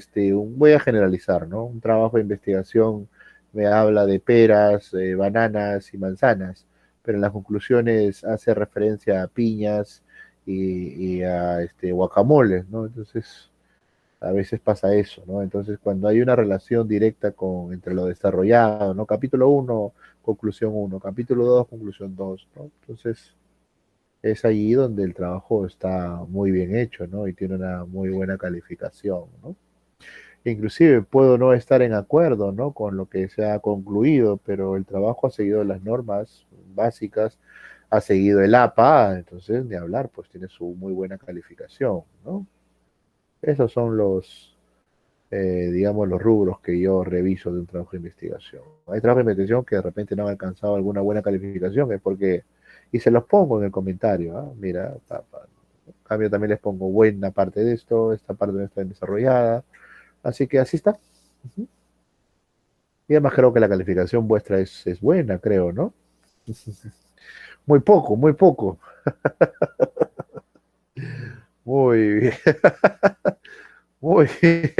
Speaker 1: voy a generalizar, ¿no? Un trabajo de investigación me habla de peras, bananas y manzanas, pero en las conclusiones hace referencia a piñas y a guacamoles, ¿no? Entonces, a veces pasa eso, ¿no? Entonces, cuando hay una relación directa entre lo desarrollado, ¿no? Capítulo uno, conclusión uno, capítulo 2, conclusión 2, ¿no? Entonces, es allí donde el trabajo está muy bien hecho, ¿no? Y tiene una muy buena calificación, ¿no? Inclusive puedo no estar en acuerdo, ¿no? Con lo que se ha concluido, pero el trabajo ha seguido las normas básicas, ha seguido el APA, entonces, ni hablar, pues tiene su muy buena calificación, ¿no? Esos son digamos, los rubros que yo reviso de un trabajo de investigación. Hay trabajos de investigación que de repente no han alcanzado alguna buena calificación, es porque, y se los pongo en el comentario, ¿ah? Mira, en cambio también les pongo buena parte de esto, esta parte no está bien desarrollada, así que así está. Ujú. Y además creo que la calificación vuestra es buena, creo, ¿no? Muy poco, muy poco. Muy bien, muy bien.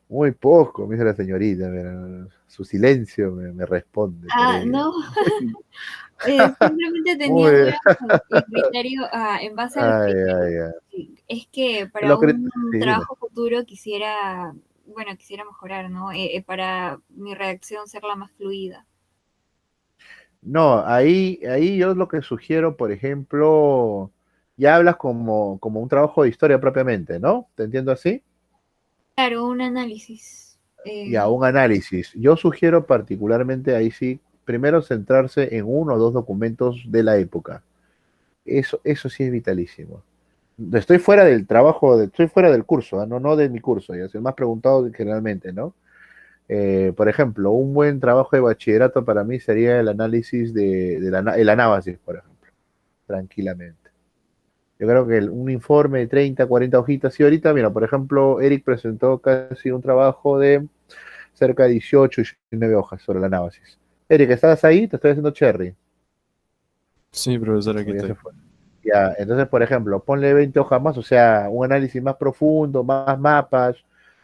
Speaker 1: Muy poco, me dice la señorita. Mira, su silencio me responde por ella.
Speaker 3: no, simplemente tenía
Speaker 1: Muy,
Speaker 3: dudas con el criterio en base a los
Speaker 1: ay,
Speaker 3: criterios.
Speaker 1: ay, ay.
Speaker 3: Es que para
Speaker 1: Lo que,
Speaker 3: un
Speaker 1: sí, dime.
Speaker 3: trabajo futuro quisiera, bueno, quisiera mejorar, ¿no? Para mi redacción ser la más fluida.
Speaker 1: No, ahí yo lo que sugiero, por ejemplo, ya hablas como un trabajo de historia propiamente, ¿no? ¿Te entiendo así?
Speaker 3: Claro, un análisis.
Speaker 1: Y a un análisis. Yo sugiero particularmente ahí sí, primero centrarse en uno o dos documentos de la época. Eso sí es vitalísimo. Estoy fuera del trabajo, estoy fuera del curso, ¿ah? No, no de mi curso, ya se me has preguntado generalmente, ¿no? Por ejemplo, un buen trabajo de bachillerato para mí sería el análisis el anábasis, por ejemplo, tranquilamente. Yo creo que un informe de 30, 40 hojitas, y ahorita, mira, por ejemplo, Eric presentó casi un trabajo de cerca de 18, 19 hojas sobre el anábasis. Eric, ¿estás ahí? Te estoy haciendo cherry.
Speaker 4: Sí, profesor, aquí
Speaker 1: O ya se
Speaker 4: estoy.
Speaker 1: fue. Ya, entonces, por ejemplo, ponle 20 hojas más, o sea, un análisis más profundo, más mapas,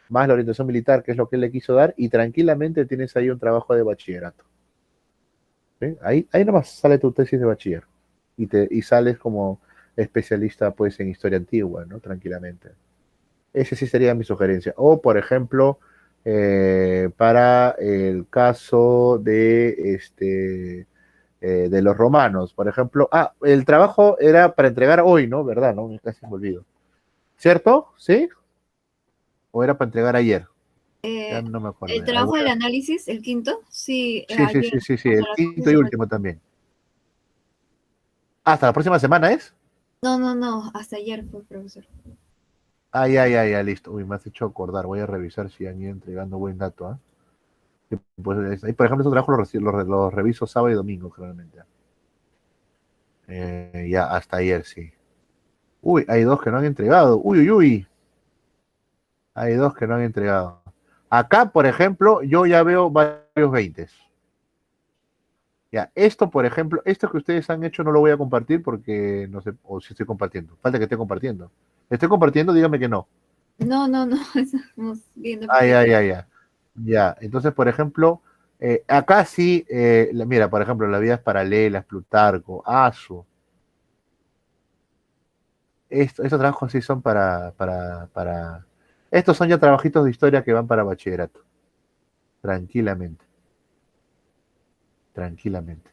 Speaker 1: más la orientación militar, que es lo que él le quiso dar, y tranquilamente tienes ahí un trabajo de bachillerato. ¿Sí? Ahí nomás sale tu tesis de bachiller y sales como especialista pues en historia antigua, ¿no? Tranquilamente. Esa sí sería mi sugerencia. O, por ejemplo, para el caso de los romanos, por ejemplo. Ah, el trabajo era para entregar hoy, ¿no? ¿Verdad? ¿No? Casi me olvido. ¿Cierto? ¿Sí? ¿O era para entregar ayer? Ya
Speaker 3: Eh,
Speaker 1: no me acuerdo.
Speaker 3: el
Speaker 1: Ahí
Speaker 3: trabajo
Speaker 1: voy
Speaker 3: del
Speaker 1: a-
Speaker 3: análisis, el quinto, sí,
Speaker 1: Sí, sí,
Speaker 3: ayer,
Speaker 1: sí, sí, sí.
Speaker 3: hasta
Speaker 1: El
Speaker 3: las
Speaker 1: quinto
Speaker 3: 11
Speaker 1: y
Speaker 3: se
Speaker 1: último
Speaker 3: presentó.
Speaker 1: también. ¿Hasta la próxima semana es?
Speaker 3: No, no, no, hasta ayer fue, profesor.
Speaker 1: Ay, ay, ay, ya, listo. Uy, me has hecho acordar. Voy a revisar si han ido entregando buen dato, ¿ah? Pues, ahí, por ejemplo, esos trabajos los reviso sábado y domingo, generalmente. Ya, hasta ayer, sí. Uy, hay dos que no han entregado. Uy, uy, uy. Hay dos que no han entregado. Acá, por ejemplo, yo ya veo varios 20. Ya, esto, por ejemplo, esto que ustedes han hecho no lo voy a compartir porque no sé, o si estoy compartiendo. Falta que esté compartiendo. ¿Estoy compartiendo? Dígame que no.
Speaker 3: No, no, no, estamos viendo
Speaker 1: Ah, ya,
Speaker 3: PDF.
Speaker 1: ya, ya. Ya, entonces, por ejemplo, acá sí, mira, por ejemplo, las vías paralelas, Plutarco, ASO, estos trabajos sí son estos son ya trabajitos de historia que van para bachillerato, tranquilamente, tranquilamente.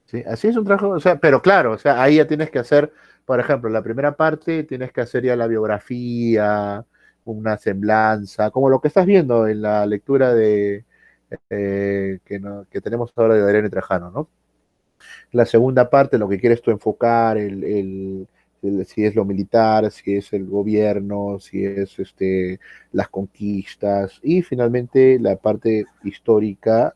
Speaker 1: ¿Sí? Así es un trabajo, o sea, pero claro, o sea, ahí ya tienes que hacer, por ejemplo, la primera parte tienes que hacer ya la biografía, una semblanza, como lo que estás viendo en la lectura que tenemos ahora de Adriano y Trajano, ¿no? La segunda parte, lo que quieres tú enfocar, si es lo militar, si es el gobierno, si es las conquistas, y finalmente la parte histórica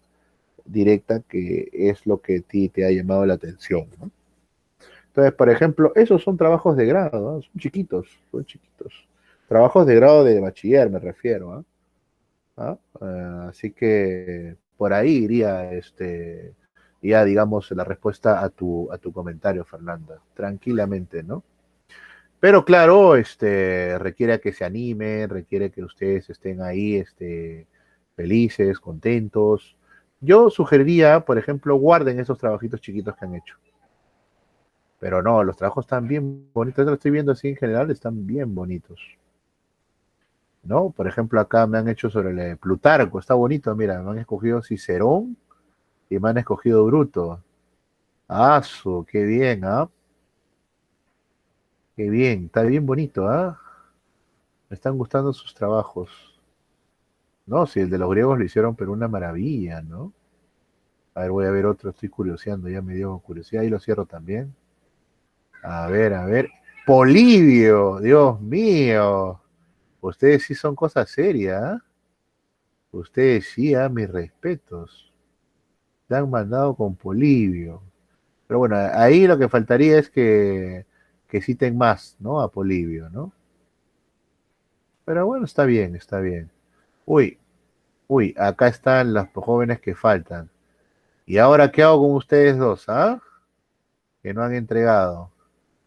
Speaker 1: directa, que es lo que a ti te ha llamado la atención, ¿no? Entonces, por ejemplo, esos son trabajos de grado, ¿no? Son chiquitos, son chiquitos. Trabajos de grado de bachiller, me refiero, ¿ah? Así que por ahí iría ya digamos la respuesta a tu comentario, Fernanda. Tranquilamente, ¿no? Pero claro, requiere que se anime, requiere que ustedes estén ahí, felices, contentos. Yo sugeriría, por ejemplo, guarden esos trabajitos chiquitos que han hecho. Pero no, los trabajos están bien bonitos. Lo estoy viendo así en general, están bien bonitos. ¿No? Por ejemplo, acá me han hecho sobre el Plutarco, está bonito, mira, me han escogido Cicerón y me han escogido Bruto. Ah, qué bien, ¿ah? Qué bien, está bien bonito, ¿ah? Me están gustando sus trabajos. No, si el de los griegos lo hicieron, pero una maravilla, ¿no? A ver, voy a ver otro, estoy curioseando, ya me dio curiosidad, y lo cierro también. A ver, a ver. Polibio, Dios mío. Ustedes sí son cosas serias, ¿ah? Ustedes sí, mis respetos. Te han mandado con Polibio. Pero bueno, ahí lo que faltaría es que citen más, ¿no? A Polibio, ¿no? Pero bueno, está bien, está bien. Uy, uy, acá están los jóvenes que faltan. ¿Y ahora qué hago con ustedes dos, ah? Que no han entregado.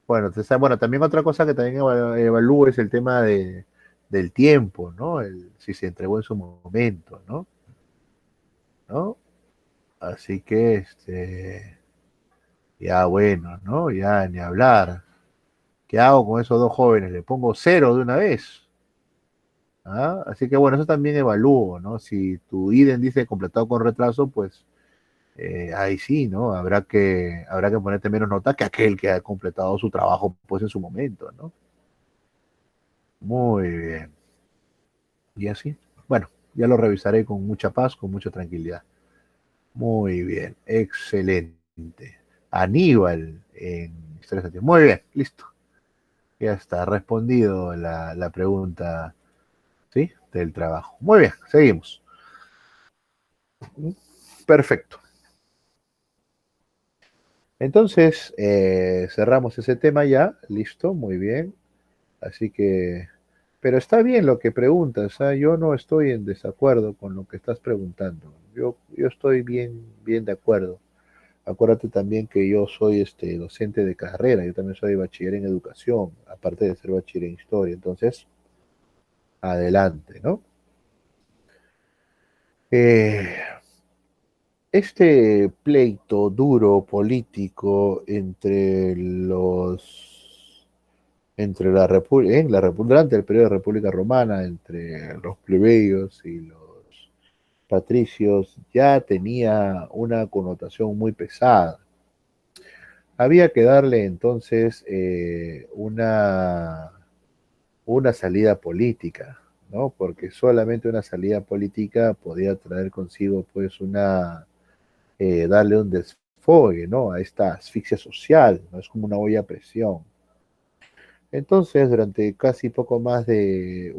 Speaker 1: Bueno, bueno, también otra cosa que también evalúo es el tema del tiempo, ¿no? Si se entregó en su momento, ¿no? ¿No? Así que, ya bueno, ¿no? Ya ni hablar. ¿Qué hago con esos dos jóvenes? ¿Le pongo cero de una vez? ¿Ah? Así que bueno, eso también evalúo, ¿no? Si tu IDEN dice completado con retraso, pues ahí sí, ¿no? Habrá que ponerte menos nota que aquel que ha completado su trabajo pues en su momento, ¿no? Muy bien. Y así, bueno, ya lo revisaré con mucha paz, con mucha tranquilidad. Muy bien, excelente. Aníbal en Historias Antiguas. Muy bien, listo. Ya está respondido la pregunta, ¿sí? Del trabajo. Muy bien, seguimos. Perfecto. Entonces, cerramos ese tema ya, listo, muy bien. Así que, pero está bien lo que preguntas, ¿ah? Yo no estoy en desacuerdo con lo que estás preguntando. Yo estoy bien de acuerdo. Acuérdate también que yo soy docente de carrera, yo también soy bachiller en educación, aparte de ser bachiller en historia. Entonces, adelante, ¿no? Eh, Este pleito duro político entre la República, durante el periodo de República Romana, entre los plebeyos y los patricios, ya tenía una connotación muy pesada. Había que darle entonces una salida política, ¿no? Porque solamente una salida política podía traer consigo pues darle un desfogue, ¿no? A esta asfixia social, ¿no? Es como una olla a presión. Entonces, durante casi poco menos de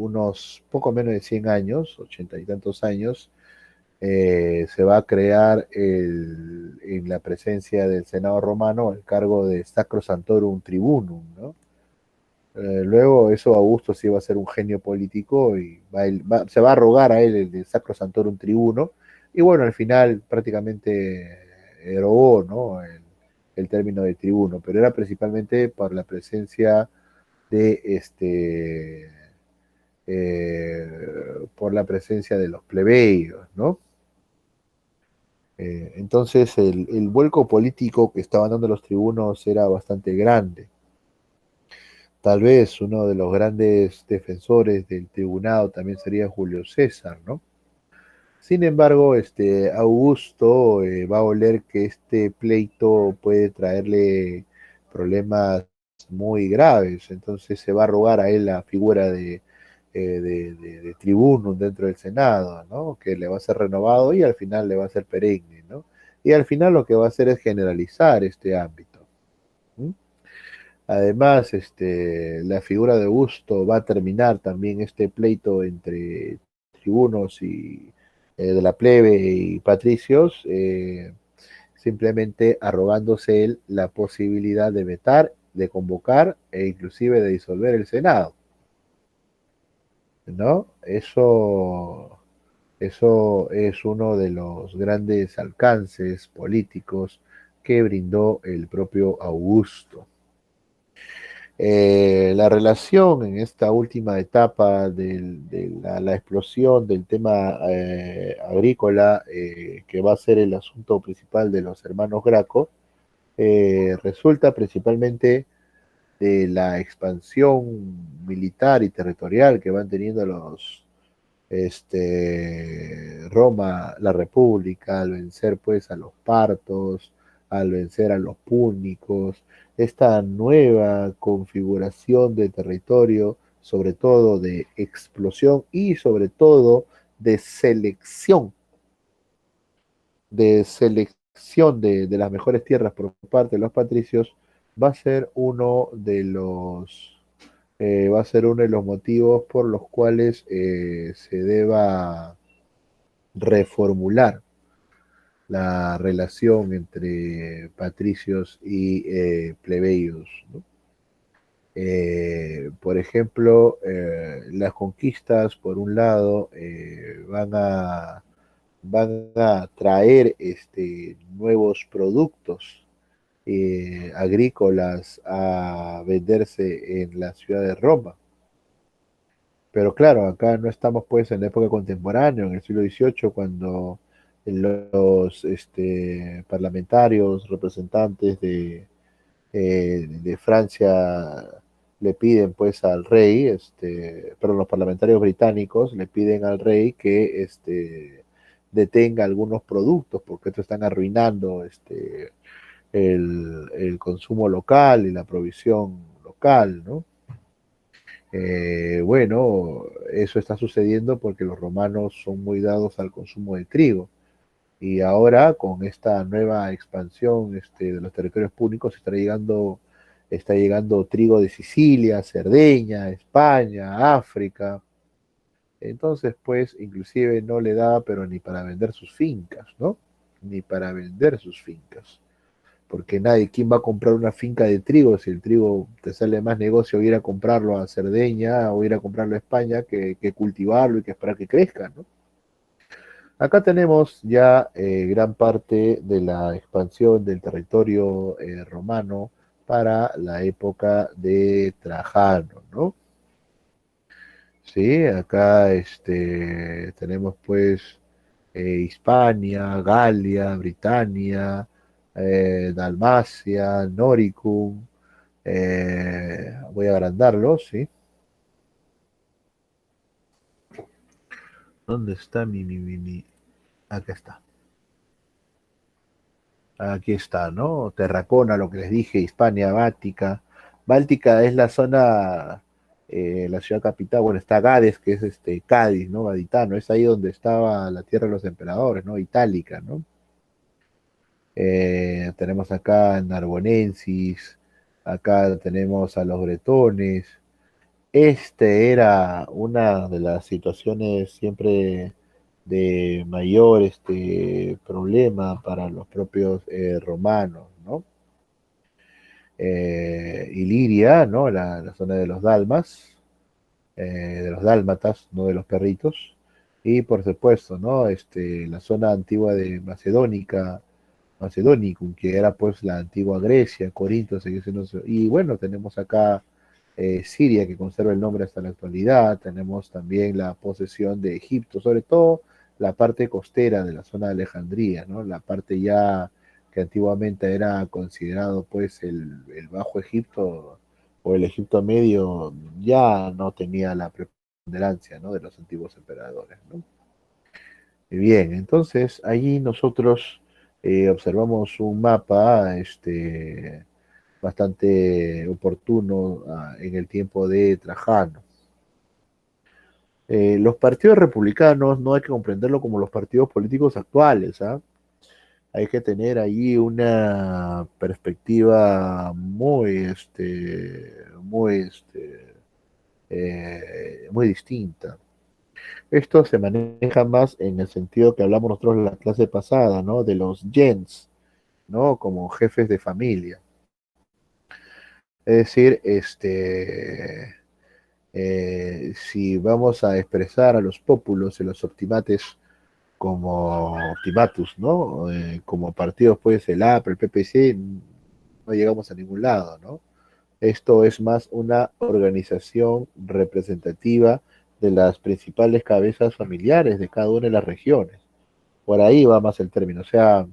Speaker 1: 100 años, 80 y tantos años, se va a crear en la presencia del Senado romano el cargo de Sacro Santorum Tribunum, ¿no? Luego eso Augusto sí va a ser un genio político y se va a rogar a él el de Sacro Santorum Tribuno, y bueno, al final prácticamente erogó, ¿no? el término de tribuno, pero era principalmente por la presencia de por la presencia de los plebeyos, ¿no? Entonces el vuelco político que estaban dando los tribunos era bastante grande. Tal vez uno de los grandes defensores del tribunado también sería Julio César, ¿no? Sin embargo, Augusto va a oler que este pleito puede traerle problemas muy graves, entonces se va a rogar a él la figura de tribuno dentro del Senado, ¿no? Que le va a ser renovado y al final le va a ser perenne, ¿no? Y al final lo que va a hacer es generalizar este ámbito. ¿Mm? Además, la figura de Augusto va a terminar también este pleito entre tribunos y de la plebe y patricios, simplemente arrogándose él la posibilidad de vetar, de convocar e inclusive de disolver el Senado, ¿no? Eso es uno de los grandes alcances políticos que brindó el propio Augusto. La relación en esta última etapa de la explosión del tema agrícola, que va a ser el asunto principal de los hermanos Graco, resulta principalmente de la expansión militar y territorial que van teniendo Roma, la República, al vencer pues a los partos, al vencer a los púnicos, esta nueva configuración de territorio, sobre todo de explosión y sobre todo de selección de las mejores tierras por parte de los patricios, va a ser uno de los motivos por los cuales se deba reformular la relación entre patricios y plebeyos, ¿no? Por ejemplo, las conquistas, por un lado, van a traer nuevos productos agrícolas a venderse en la ciudad de Roma. Pero claro, acá no estamos pues en la época contemporánea, en el siglo XVIII, cuando los parlamentarios, representantes de Francia le piden pues al rey, perdón, los parlamentarios británicos le piden al rey que detenga algunos productos porque estos están arruinando el consumo local y la provisión local, ¿no? Bueno, eso está sucediendo porque los romanos son muy dados al consumo de trigo. Y ahora, con esta nueva expansión de los territorios púnicos, está llegando trigo de Sicilia, Cerdeña, España, África. Entonces, pues, inclusive no le daba, pero ni para vender sus fincas, ¿no? Ni para vender sus fincas. Porque nadie, ¿quién va a comprar una finca de trigo si el trigo te sale más negocio ir a comprarlo a Cerdeña o ir a comprarlo a España que cultivarlo y que esperar que crezca, ¿no? Acá tenemos ya gran parte de la expansión del territorio romano para la época de Trajano, ¿no? Sí, acá tenemos pues Hispania, Galia, Britania, Dalmacia, Noricum. Voy a agrandarlo, ¿sí? ¿Dónde está mi? Acá está. Aquí está, ¿no? Terracona, lo que les dije, Hispania, Báltica. Báltica es la zona, la ciudad capital, bueno, está Gades, que es Cádiz, ¿no? Gaditano, es ahí donde estaba la tierra de los emperadores, ¿no? Itálica, ¿no? Tenemos acá Narbonensis, acá tenemos a los bretones. Era una de las situaciones siempre de mayor problema para los propios romanos, ¿no? Iliria, ¿no? La zona de los dalmas, de los dálmatas, no de los perritos, y por supuesto, ¿no? La zona antigua de Macedonicum, que era pues la antigua Grecia, Corinto, y bueno, tenemos acá Siria, que conserva el nombre hasta la actualidad, tenemos también la posesión de Egipto, sobre todo la parte costera de la zona de Alejandría, ¿no? La parte ya que antiguamente era considerado pues el Bajo Egipto o el Egipto Medio, ya no tenía la preponderancia, ¿no? De los antiguos emperadores, ¿no? Bien, entonces allí nosotros observamos un mapa bastante oportuno en el tiempo de Trajano. Los partidos republicanos no hay que comprenderlo como los partidos políticos actuales, ¿ah? Hay que tener ahí una perspectiva muy distinta. Esto se maneja más en el sentido que hablamos nosotros en la clase pasada, ¿no? De los gens, ¿no? Como jefes de familia. Es decir, si vamos a expresar a los pópulos y los optimates como optimatus, ¿no? Como partidos, pues el AP, el PPC, no llegamos a ningún lado, ¿no? Esto es más una organización representativa de las principales cabezas familiares de cada una de las regiones. Por ahí va más el término. O sea,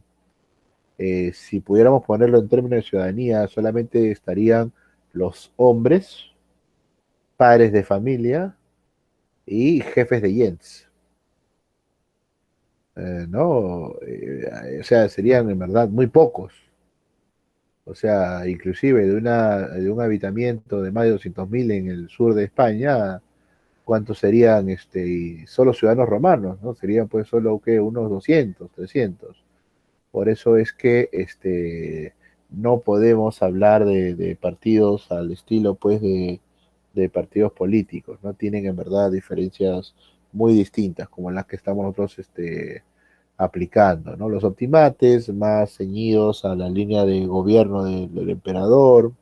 Speaker 1: si pudiéramos ponerlo en términos de ciudadanía, solamente estarían los hombres, padres de familia y jefes de yens. ¿No? O sea, serían en verdad muy pocos. O sea, inclusive de un habitamiento de más de 200.000 en el sur de España, ¿cuántos serían y solo ciudadanos romanos? ¿No? Serían pues solo ¿qué? Unos 200, 300. Por eso es que no podemos hablar de partidos al estilo pues de partidos políticos, ¿no? Tienen en verdad diferencias muy distintas, como las que estamos nosotros aplicando, ¿no? Los optimates más ceñidos a la línea de gobierno del emperador,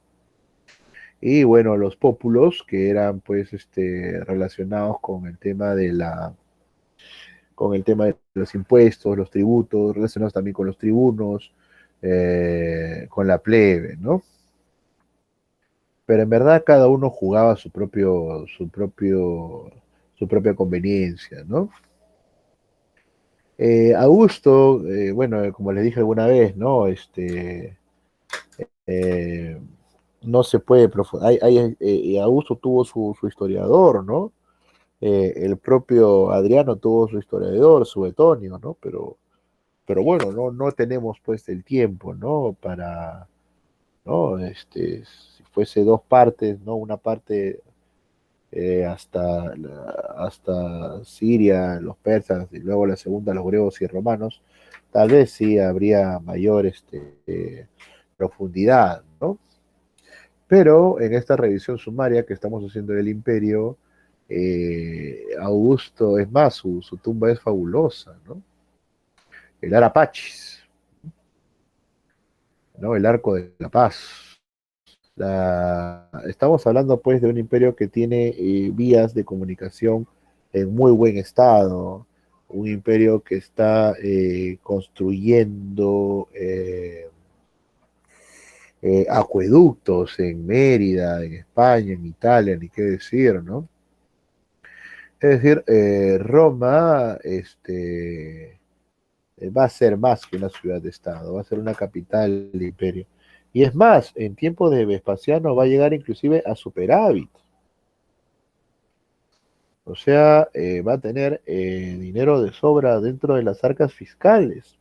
Speaker 1: y bueno, los pópulos que eran pues relacionados con el tema con el tema de los impuestos, los tributos, relacionados también con los tribunos, con la plebe, ¿no? Pero en verdad cada uno jugaba su propia conveniencia, ¿no? Augusto, bueno, como les dije alguna vez, ¿no? Eh, no se puede Augusto tuvo su historiador, ¿no? El propio Adriano tuvo su historiador, su Suetonio, ¿no? Pero bueno, no tenemos pues el tiempo, ¿no? Para, ¿no? Si fuese dos partes, ¿no? Una parte hasta Siria, los persas, y luego la segunda, los griegos y romanos, tal vez sí habría mayor profundidad, ¿no? Pero en esta revisión sumaria que estamos haciendo del imperio, Augusto, es más, su tumba es fabulosa, ¿no? El Arapachis, ¿no? El Arco de la Paz. Estamos hablando pues de un imperio que tiene vías de comunicación en muy buen estado, un imperio que está construyendo acueductos en Mérida, en España, en Italia, ni qué decir, ¿no? Es decir, Roma va a ser más que una ciudad de Estado, va a ser una capital de imperio. Y es más, en tiempos de Vespasiano va a llegar inclusive a superávit. O sea, va a tener dinero de sobra dentro de las arcas fiscales.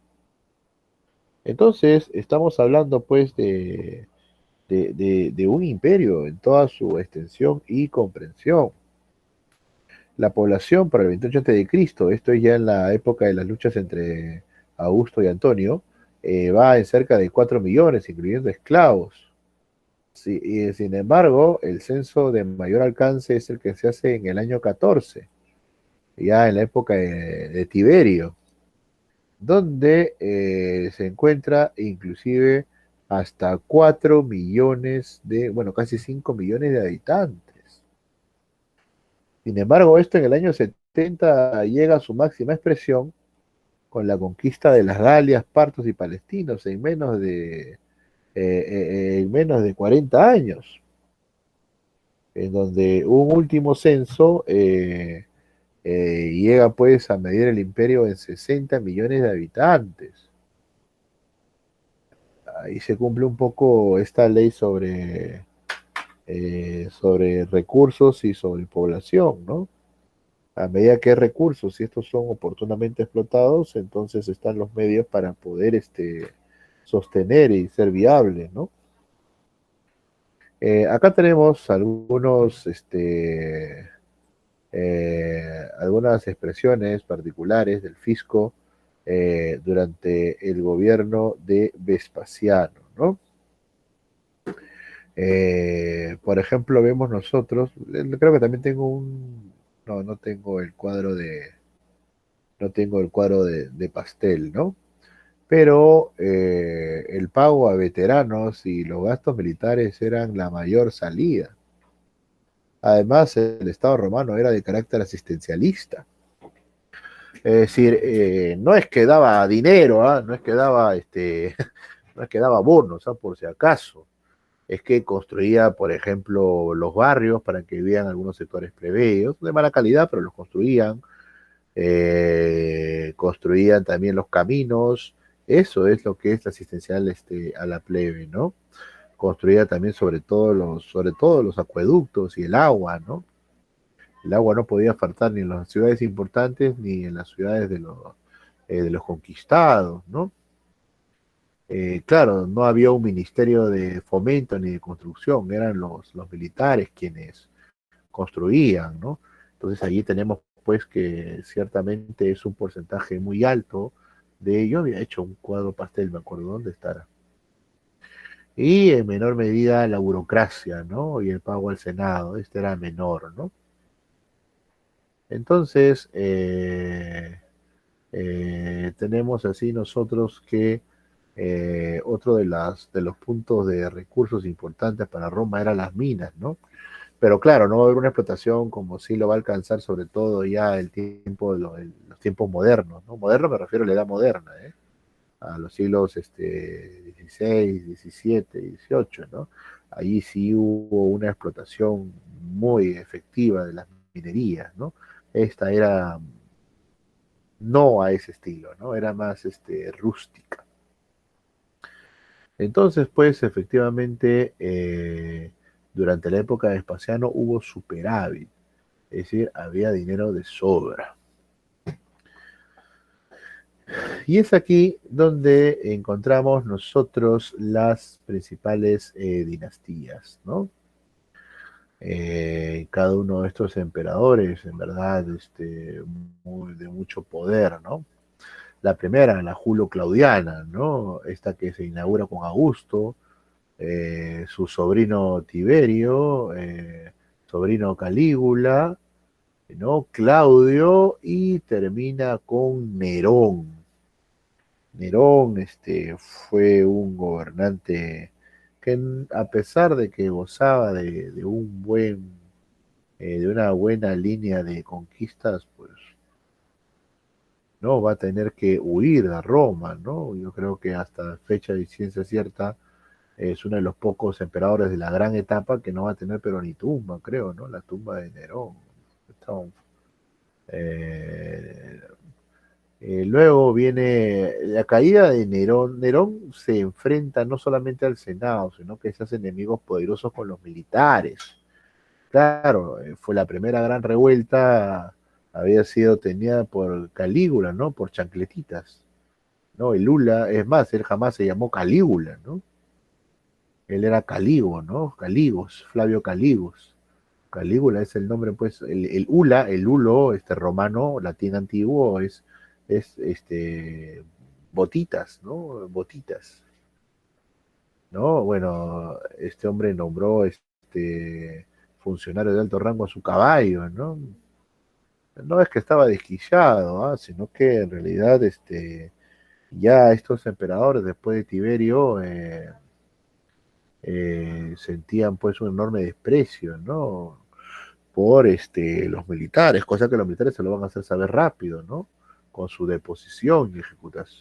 Speaker 1: Entonces, estamos hablando pues de un imperio en toda su extensión y comprensión. La población para el 28 a.C., esto es ya en la época de las luchas entre Augusto y Antonio, va en cerca de 4 millones, incluyendo esclavos. Sí, y sin embargo, el censo de mayor alcance es el que se hace en el año 14, ya en la época de Tiberio, donde se encuentra inclusive hasta 4 millones bueno, casi 5 millones de habitantes. Sin embargo, esto en el año 70 llega a su máxima expresión con la conquista de las Galias, partos y palestinos en menos de 40 años, en donde un último censo llega pues a medir el imperio en 60 millones de habitantes. Ahí se cumple un poco esta ley sobre recursos y sobre población, ¿no? A medida que hay recursos y estos son oportunamente explotados, entonces están los medios para poder sostener y ser viable, ¿no? Acá tenemos algunas expresiones particulares del fisco durante el gobierno de Vespasiano, ¿no? Por ejemplo, vemos nosotros, creo que también tengo no tengo el cuadro de pastel, ¿no? Pero el pago a veteranos y los gastos militares eran la mayor salida. Además, el Estado romano era de carácter asistencialista. Es decir, no es que daba dinero, ¿ah? No es que daba, no es que daba bonos, ¿ah? Por si acaso. Es que construía, por ejemplo, los barrios para que vivían algunos sectores plebeyos, de mala calidad, pero los construían. Construían también los caminos. Eso es lo que es asistencial a la plebe, ¿no? Construía también sobre todo los acueductos y el agua, ¿no? El agua no podía faltar ni en las ciudades importantes ni en las ciudades de los conquistados, ¿no? Claro, no había un ministerio de fomento ni de construcción, eran los militares quienes construían, ¿no? Entonces allí tenemos pues que ciertamente es un porcentaje muy alto yo había hecho un cuadro pastel, me acuerdo dónde estará. Y en menor medida la burocracia, ¿no? Y el pago al Senado, este era menor, ¿no? Entonces, tenemos así nosotros que otro de los puntos de recursos importantes para Roma eran las minas, ¿no? Pero claro, no va a haber una explotación como sí lo va a alcanzar sobre todo ya los tiempos modernos, ¿no? Moderno me refiero a la edad moderna, ¿eh? A los siglos XVI, XVII, XVIII, ¿no? Allí sí hubo una explotación muy efectiva de las minerías, ¿no? Esta era no a ese estilo, ¿no? Era más rústica. Entonces, pues, efectivamente, durante la época de Vespasiano hubo superávit, es decir, había dinero de sobra. Y es aquí donde encontramos nosotros las principales dinastías, ¿no? Cada uno de estos emperadores, en verdad, de mucho poder, ¿no? La primera, la Julio-Claudiana, ¿no? Esta que se inaugura con Augusto, su sobrino Tiberio, sobrino Calígula, ¿no? Claudio y termina con Nerón. Nerón fue un gobernante que a pesar de que gozaba de un de una buena línea de conquistas, pues no va a tener que huir a Roma, ¿no? Yo creo que hasta fecha de ciencia cierta es uno de los pocos emperadores de la gran etapa que no va a tener pero ni tumba, creo, ¿no? La tumba de Nerón. Está eh, luego viene la caída de Nerón. Nerón se enfrenta no solamente al Senado, sino que se hace enemigos poderosos con los militares. Claro, fue la primera gran revuelta, había sido tenida por Calígula, ¿no? Por chancletitas, ¿no? El Lula, es más, él jamás se llamó Calígula, ¿no? Él era Calígo, ¿no? Caligos, Flavio Caligos. Calígula es el nombre, pues, el Ula, el Ulo, romano, latín antiguo, es botitas, ¿no? Botitas, ¿no? Bueno, este hombre nombró funcionario de alto rango a su caballo, ¿no? No es que estaba desquiciado, ¿ah? Sino que en realidad ya estos emperadores después de Tiberio sentían pues un enorme desprecio, ¿no? Por los militares, cosa que los militares se lo van a hacer saber rápido, ¿no? Con su deposición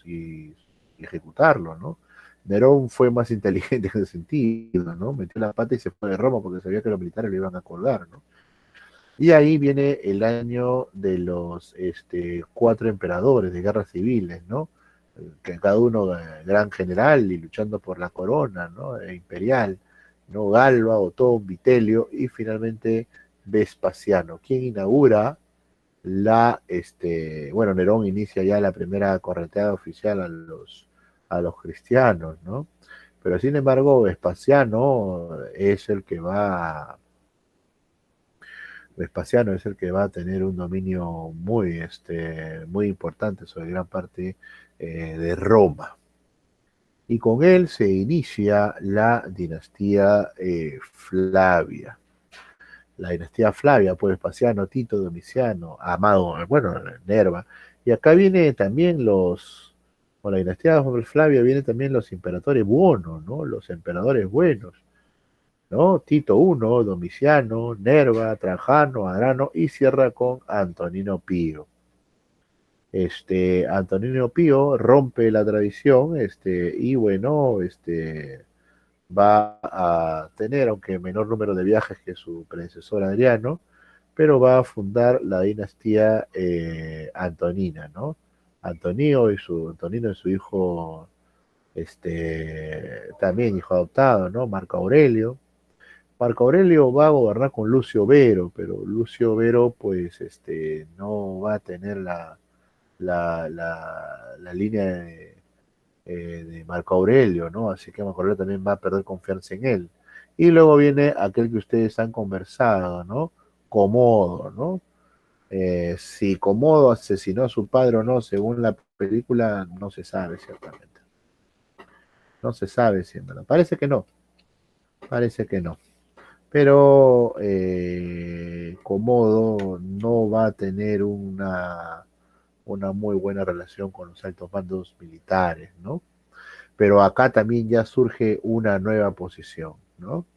Speaker 1: y ejecutarlo, ¿no? Nerón fue más inteligente en ese sentido, ¿no? Metió la pata y se fue de Roma porque sabía que los militares lo iban a colgar, ¿no? Y ahí viene el año de los cuatro emperadores de guerras civiles, ¿no? Que cada uno gran general y luchando por la corona, ¿no? Imperial, ¿no? Galba, Otón, Vitelio y finalmente Vespasiano, quien inaugura bueno, Nerón inicia ya la primera correteada oficial a los cristianos, ¿no? Pero sin embargo, Vespasiano es el que va Vespasiano es el que va a tener un dominio muy importante sobre gran parte de Roma. Y con él se inicia la dinastía Flavia. La dinastía Flavia, pues Vespasiano, Tito, Domiciano, Amado, bueno, Nerva. Y acá viene también con la dinastía Flavia vienen también los imperadores buenos, ¿no? Los emperadores buenos, ¿no? Tito I, Domiciano, Nerva, Trajano, Adriano y cierra con Antonino Pío. Antonino Pío rompe la tradición, y bueno, va a tener, aunque menor número de viajes que su predecesor Adriano, pero va a fundar la dinastía Antonina, ¿no? Antonino y su hijo, también hijo adoptado, ¿no? Marco Aurelio va a gobernar con Lucio Vero, pero Lucio Vero, pues, no va a tener la línea de Marco Aurelio, ¿no? Así que Marco Aurelio también va a perder confianza en él. Y luego viene aquel que ustedes han conversado, ¿no? Comodo, ¿no? Si Comodo asesinó a su padre o no, según la película, no se sabe ciertamente. No se sabe si parece que no, parece que no. Pero Comodo no va a tener una muy buena relación con los altos mandos militares, ¿no? Pero acá también ya surge una nueva posición, ¿no?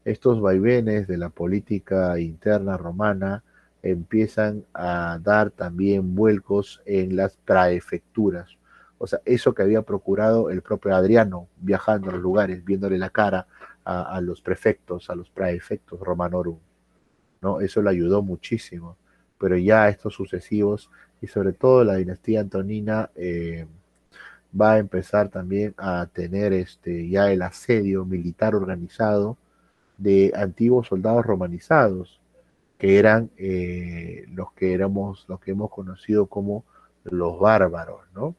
Speaker 1: Estos vaivenes de la política interna romana empiezan a dar también vuelcos en las praefecturas. O sea, eso que había procurado el propio Adriano, viajando a los lugares, viéndole la cara a los prefectos, a los praefectos romanorum, ¿no? Eso le ayudó muchísimo. Pero ya estos sucesivos, y sobre todo la dinastía antonina, va a empezar también a tener ya el asedio militar organizado de antiguos soldados romanizados, que eran los que hemos conocido como los bárbaros, ¿no?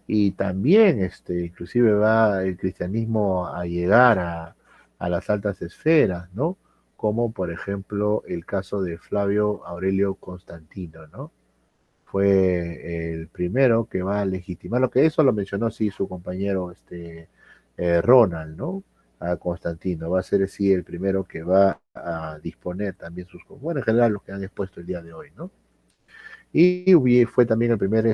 Speaker 1: Y también, inclusive va el cristianismo a llegar a las altas esferas, ¿no? Como por ejemplo el caso de Flavio Aurelio Constantino, ¿no? Fue el primero que va a legitimar, lo que eso lo mencionó sí su compañero Ronald, ¿no? a Constantino. Va a ser sí el primero que va a disponer también sus, bueno, en general los que han expuesto el día de hoy, ¿no? Y fue también el primer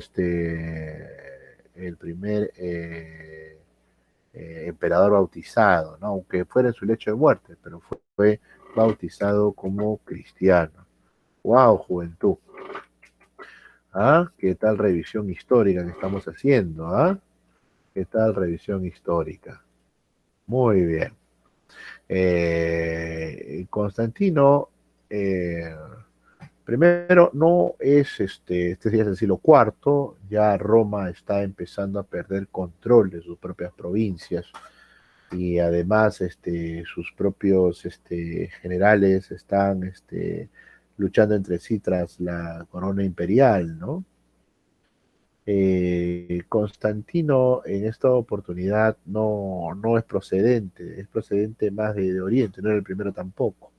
Speaker 1: emperador bautizado, ¿no? Aunque fuera en su lecho de muerte, pero fue bautizado como cristiano. ¡Wow, juventud! ¿Ah? ¿Qué tal revisión histórica que estamos haciendo? ¿Ah? ¿Qué tal revisión histórica? Muy bien. Constantino, eh, primero, no es este ya es el siglo IV, ya Roma está empezando a perder control de sus propias provincias y además sus propios generales están luchando entre sí tras la corona imperial, ¿no? Constantino en esta oportunidad no es procedente más de Oriente, no era el primero tampoco.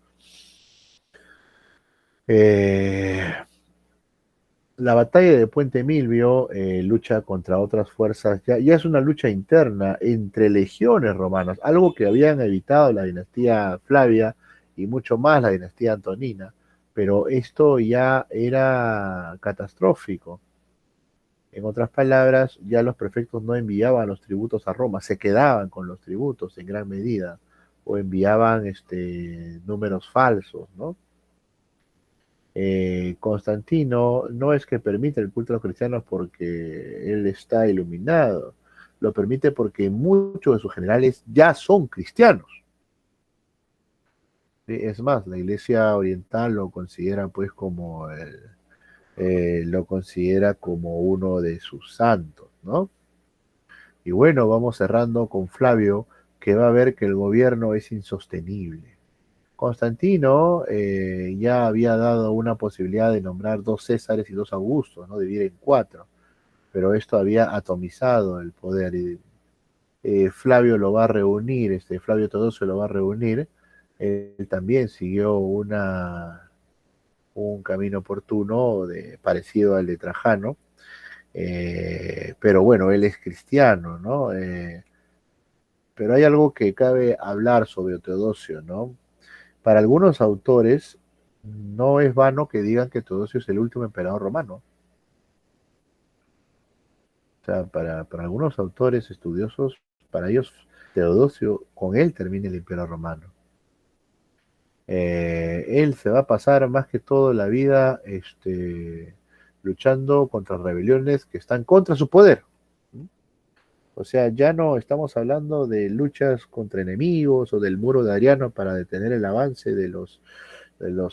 Speaker 1: Eh, la batalla de Puente Milvio lucha contra otras fuerzas, ya es una lucha interna entre legiones romanas, algo que habían evitado la dinastía Flavia y mucho más la dinastía Antonina, pero esto ya era catastrófico. En otras palabras, ya los prefectos no enviaban los tributos a Roma, se quedaban con los tributos en gran medida, o enviaban números falsos, ¿no? Constantino no es que permite el culto a los cristianos porque él está iluminado, lo permite porque muchos de sus generales ya son cristianos. ¿Sí? Es más, la Iglesia Oriental lo considera pues como lo considera como uno de sus santos, ¿no? Y bueno, vamos cerrando con Flavio, que va a ver que el gobierno es insostenible. Constantino ya había dado una posibilidad de nombrar 2 Césares y 2 Augustos, ¿no? Dividir en 4, pero esto había atomizado el poder. Y, Flavio lo va a reunir, Flavio Teodosio lo va a reunir. Él también siguió un camino oportuno parecido al de Trajano, pero bueno, él es cristiano, ¿no? Pero hay algo que cabe hablar sobre Teodosio, ¿no? Para algunos autores, no es vano que digan que Teodosio es el último emperador romano. O sea, para algunos autores estudiosos, para ellos, Teodosio, con él termina el imperio romano. Él se va a pasar más que todo la vida luchando contra rebeliones que están contra su poder. O sea, ya no estamos hablando de luchas contra enemigos o del muro de Adriano para detener el avance de los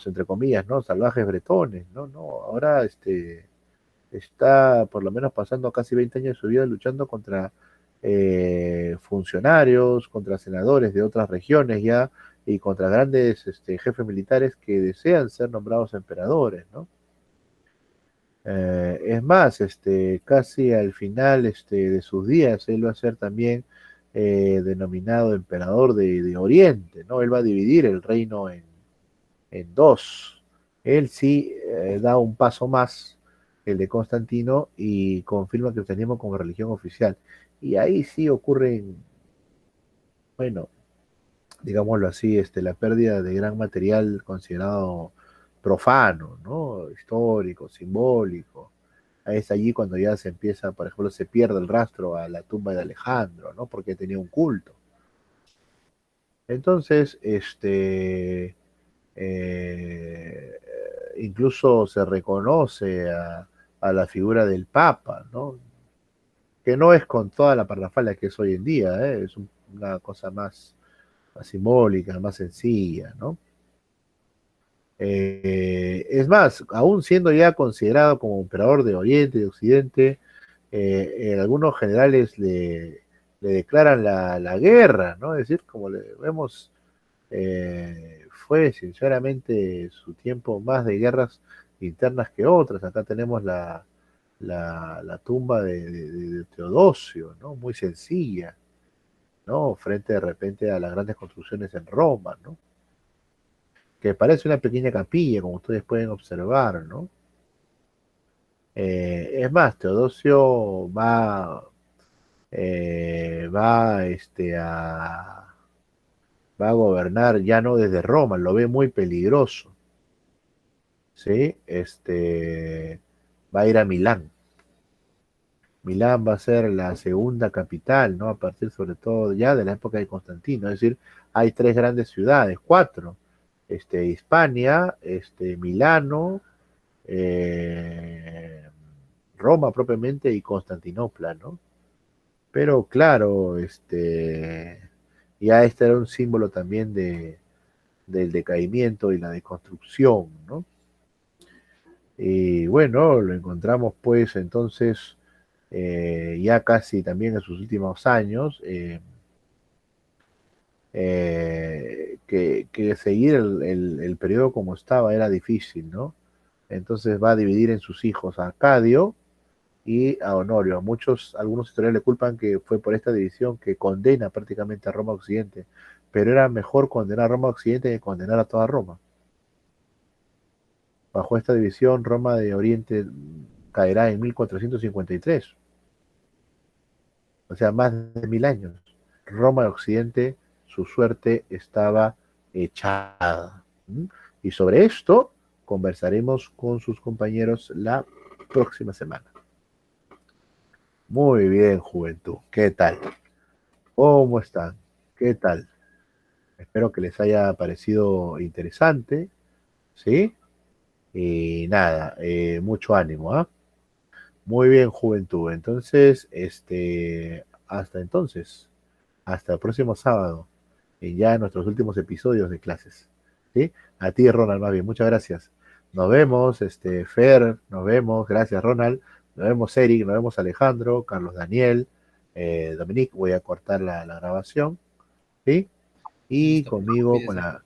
Speaker 1: entre comillas, ¿no? Salvajes bretones, ¿no? No, ahora está por lo menos pasando casi 20 años de su vida luchando contra funcionarios, contra senadores de otras regiones ya, y contra grandes jefes militares que desean ser nombrados emperadores, ¿no? Es más, casi al final de sus días, él va a ser también denominado emperador de Oriente, ¿no? Él va a dividir el reino en dos. Él sí da un paso más, el de Constantino, y confirma que el cristianismo como religión oficial. Y ahí sí ocurren, bueno, digámoslo así, la pérdida de gran material considerado profano, ¿no? Histórico, simbólico. Es allí cuando ya se empieza, por ejemplo, se pierde el rastro a la tumba de Alejandro, ¿no? Porque tenía un culto. Entonces, eh, incluso se reconoce a la figura del Papa, ¿no? Que no es con toda la parrafalda que es hoy en día, ¿eh? Es una cosa más simbólica, más sencilla, ¿no? Es más, aún siendo ya considerado como emperador de Oriente y de Occidente, algunos generales le declaran la guerra, ¿no? Es decir, como le vemos, fue sinceramente su tiempo más de guerras internas que otras. Acá tenemos la tumba de Teodosio, ¿no? Muy sencilla, ¿no? Frente de repente a las grandes construcciones en Roma, ¿no? Que parece una pequeña capilla, como ustedes pueden observar, ¿no? Es más, Teodosio va va a gobernar ya no desde Roma, lo ve muy peligroso, ¿sí? Va a ir a Milán. Milán va a ser la segunda capital, ¿no? A partir sobre todo ya de la época de Constantino, es decir, hay tres grandes ciudades, cuatro, Hispania, Milano, eh, Roma propiamente y Constantinopla, ¿no? Pero claro, ya este era un símbolo también del decaimiento y la deconstrucción, ¿no? Y bueno, lo encontramos pues entonces ya casi también en sus últimos años, que seguir el periodo como estaba era difícil, ¿no? Entonces va a dividir en sus hijos a Arcadio y a Honorio. Algunos historiadores le culpan que fue por esta división que condena prácticamente a Roma Occidente, pero era mejor condenar a Roma Occidente que condenar a toda Roma. Bajo esta división, Roma de Oriente caerá en 1453, o sea, más de 1000 años. Roma de Occidente, su suerte estaba echada. ¿Mm? Y sobre esto conversaremos con sus compañeros la próxima semana. Muy bien, juventud. ¿Qué tal? ¿Cómo están? ¿Qué tal? Espero que les haya parecido interesante, ¿sí? Y nada, mucho ánimo, ¿ah? Muy bien, juventud. Entonces, hasta entonces, hasta el próximo sábado, en ya nuestros últimos episodios de clases, ¿sí? A ti, Ronald, más bien, muchas gracias. Nos vemos, Fer, nos vemos, gracias, Ronald. Nos vemos, Eric, nos vemos, Alejandro, Carlos Daniel, Dominique, voy a cortar la grabación, ¿sí? Y
Speaker 5: Listo, pues,
Speaker 1: conmigo, con
Speaker 5: cuídese.
Speaker 1: la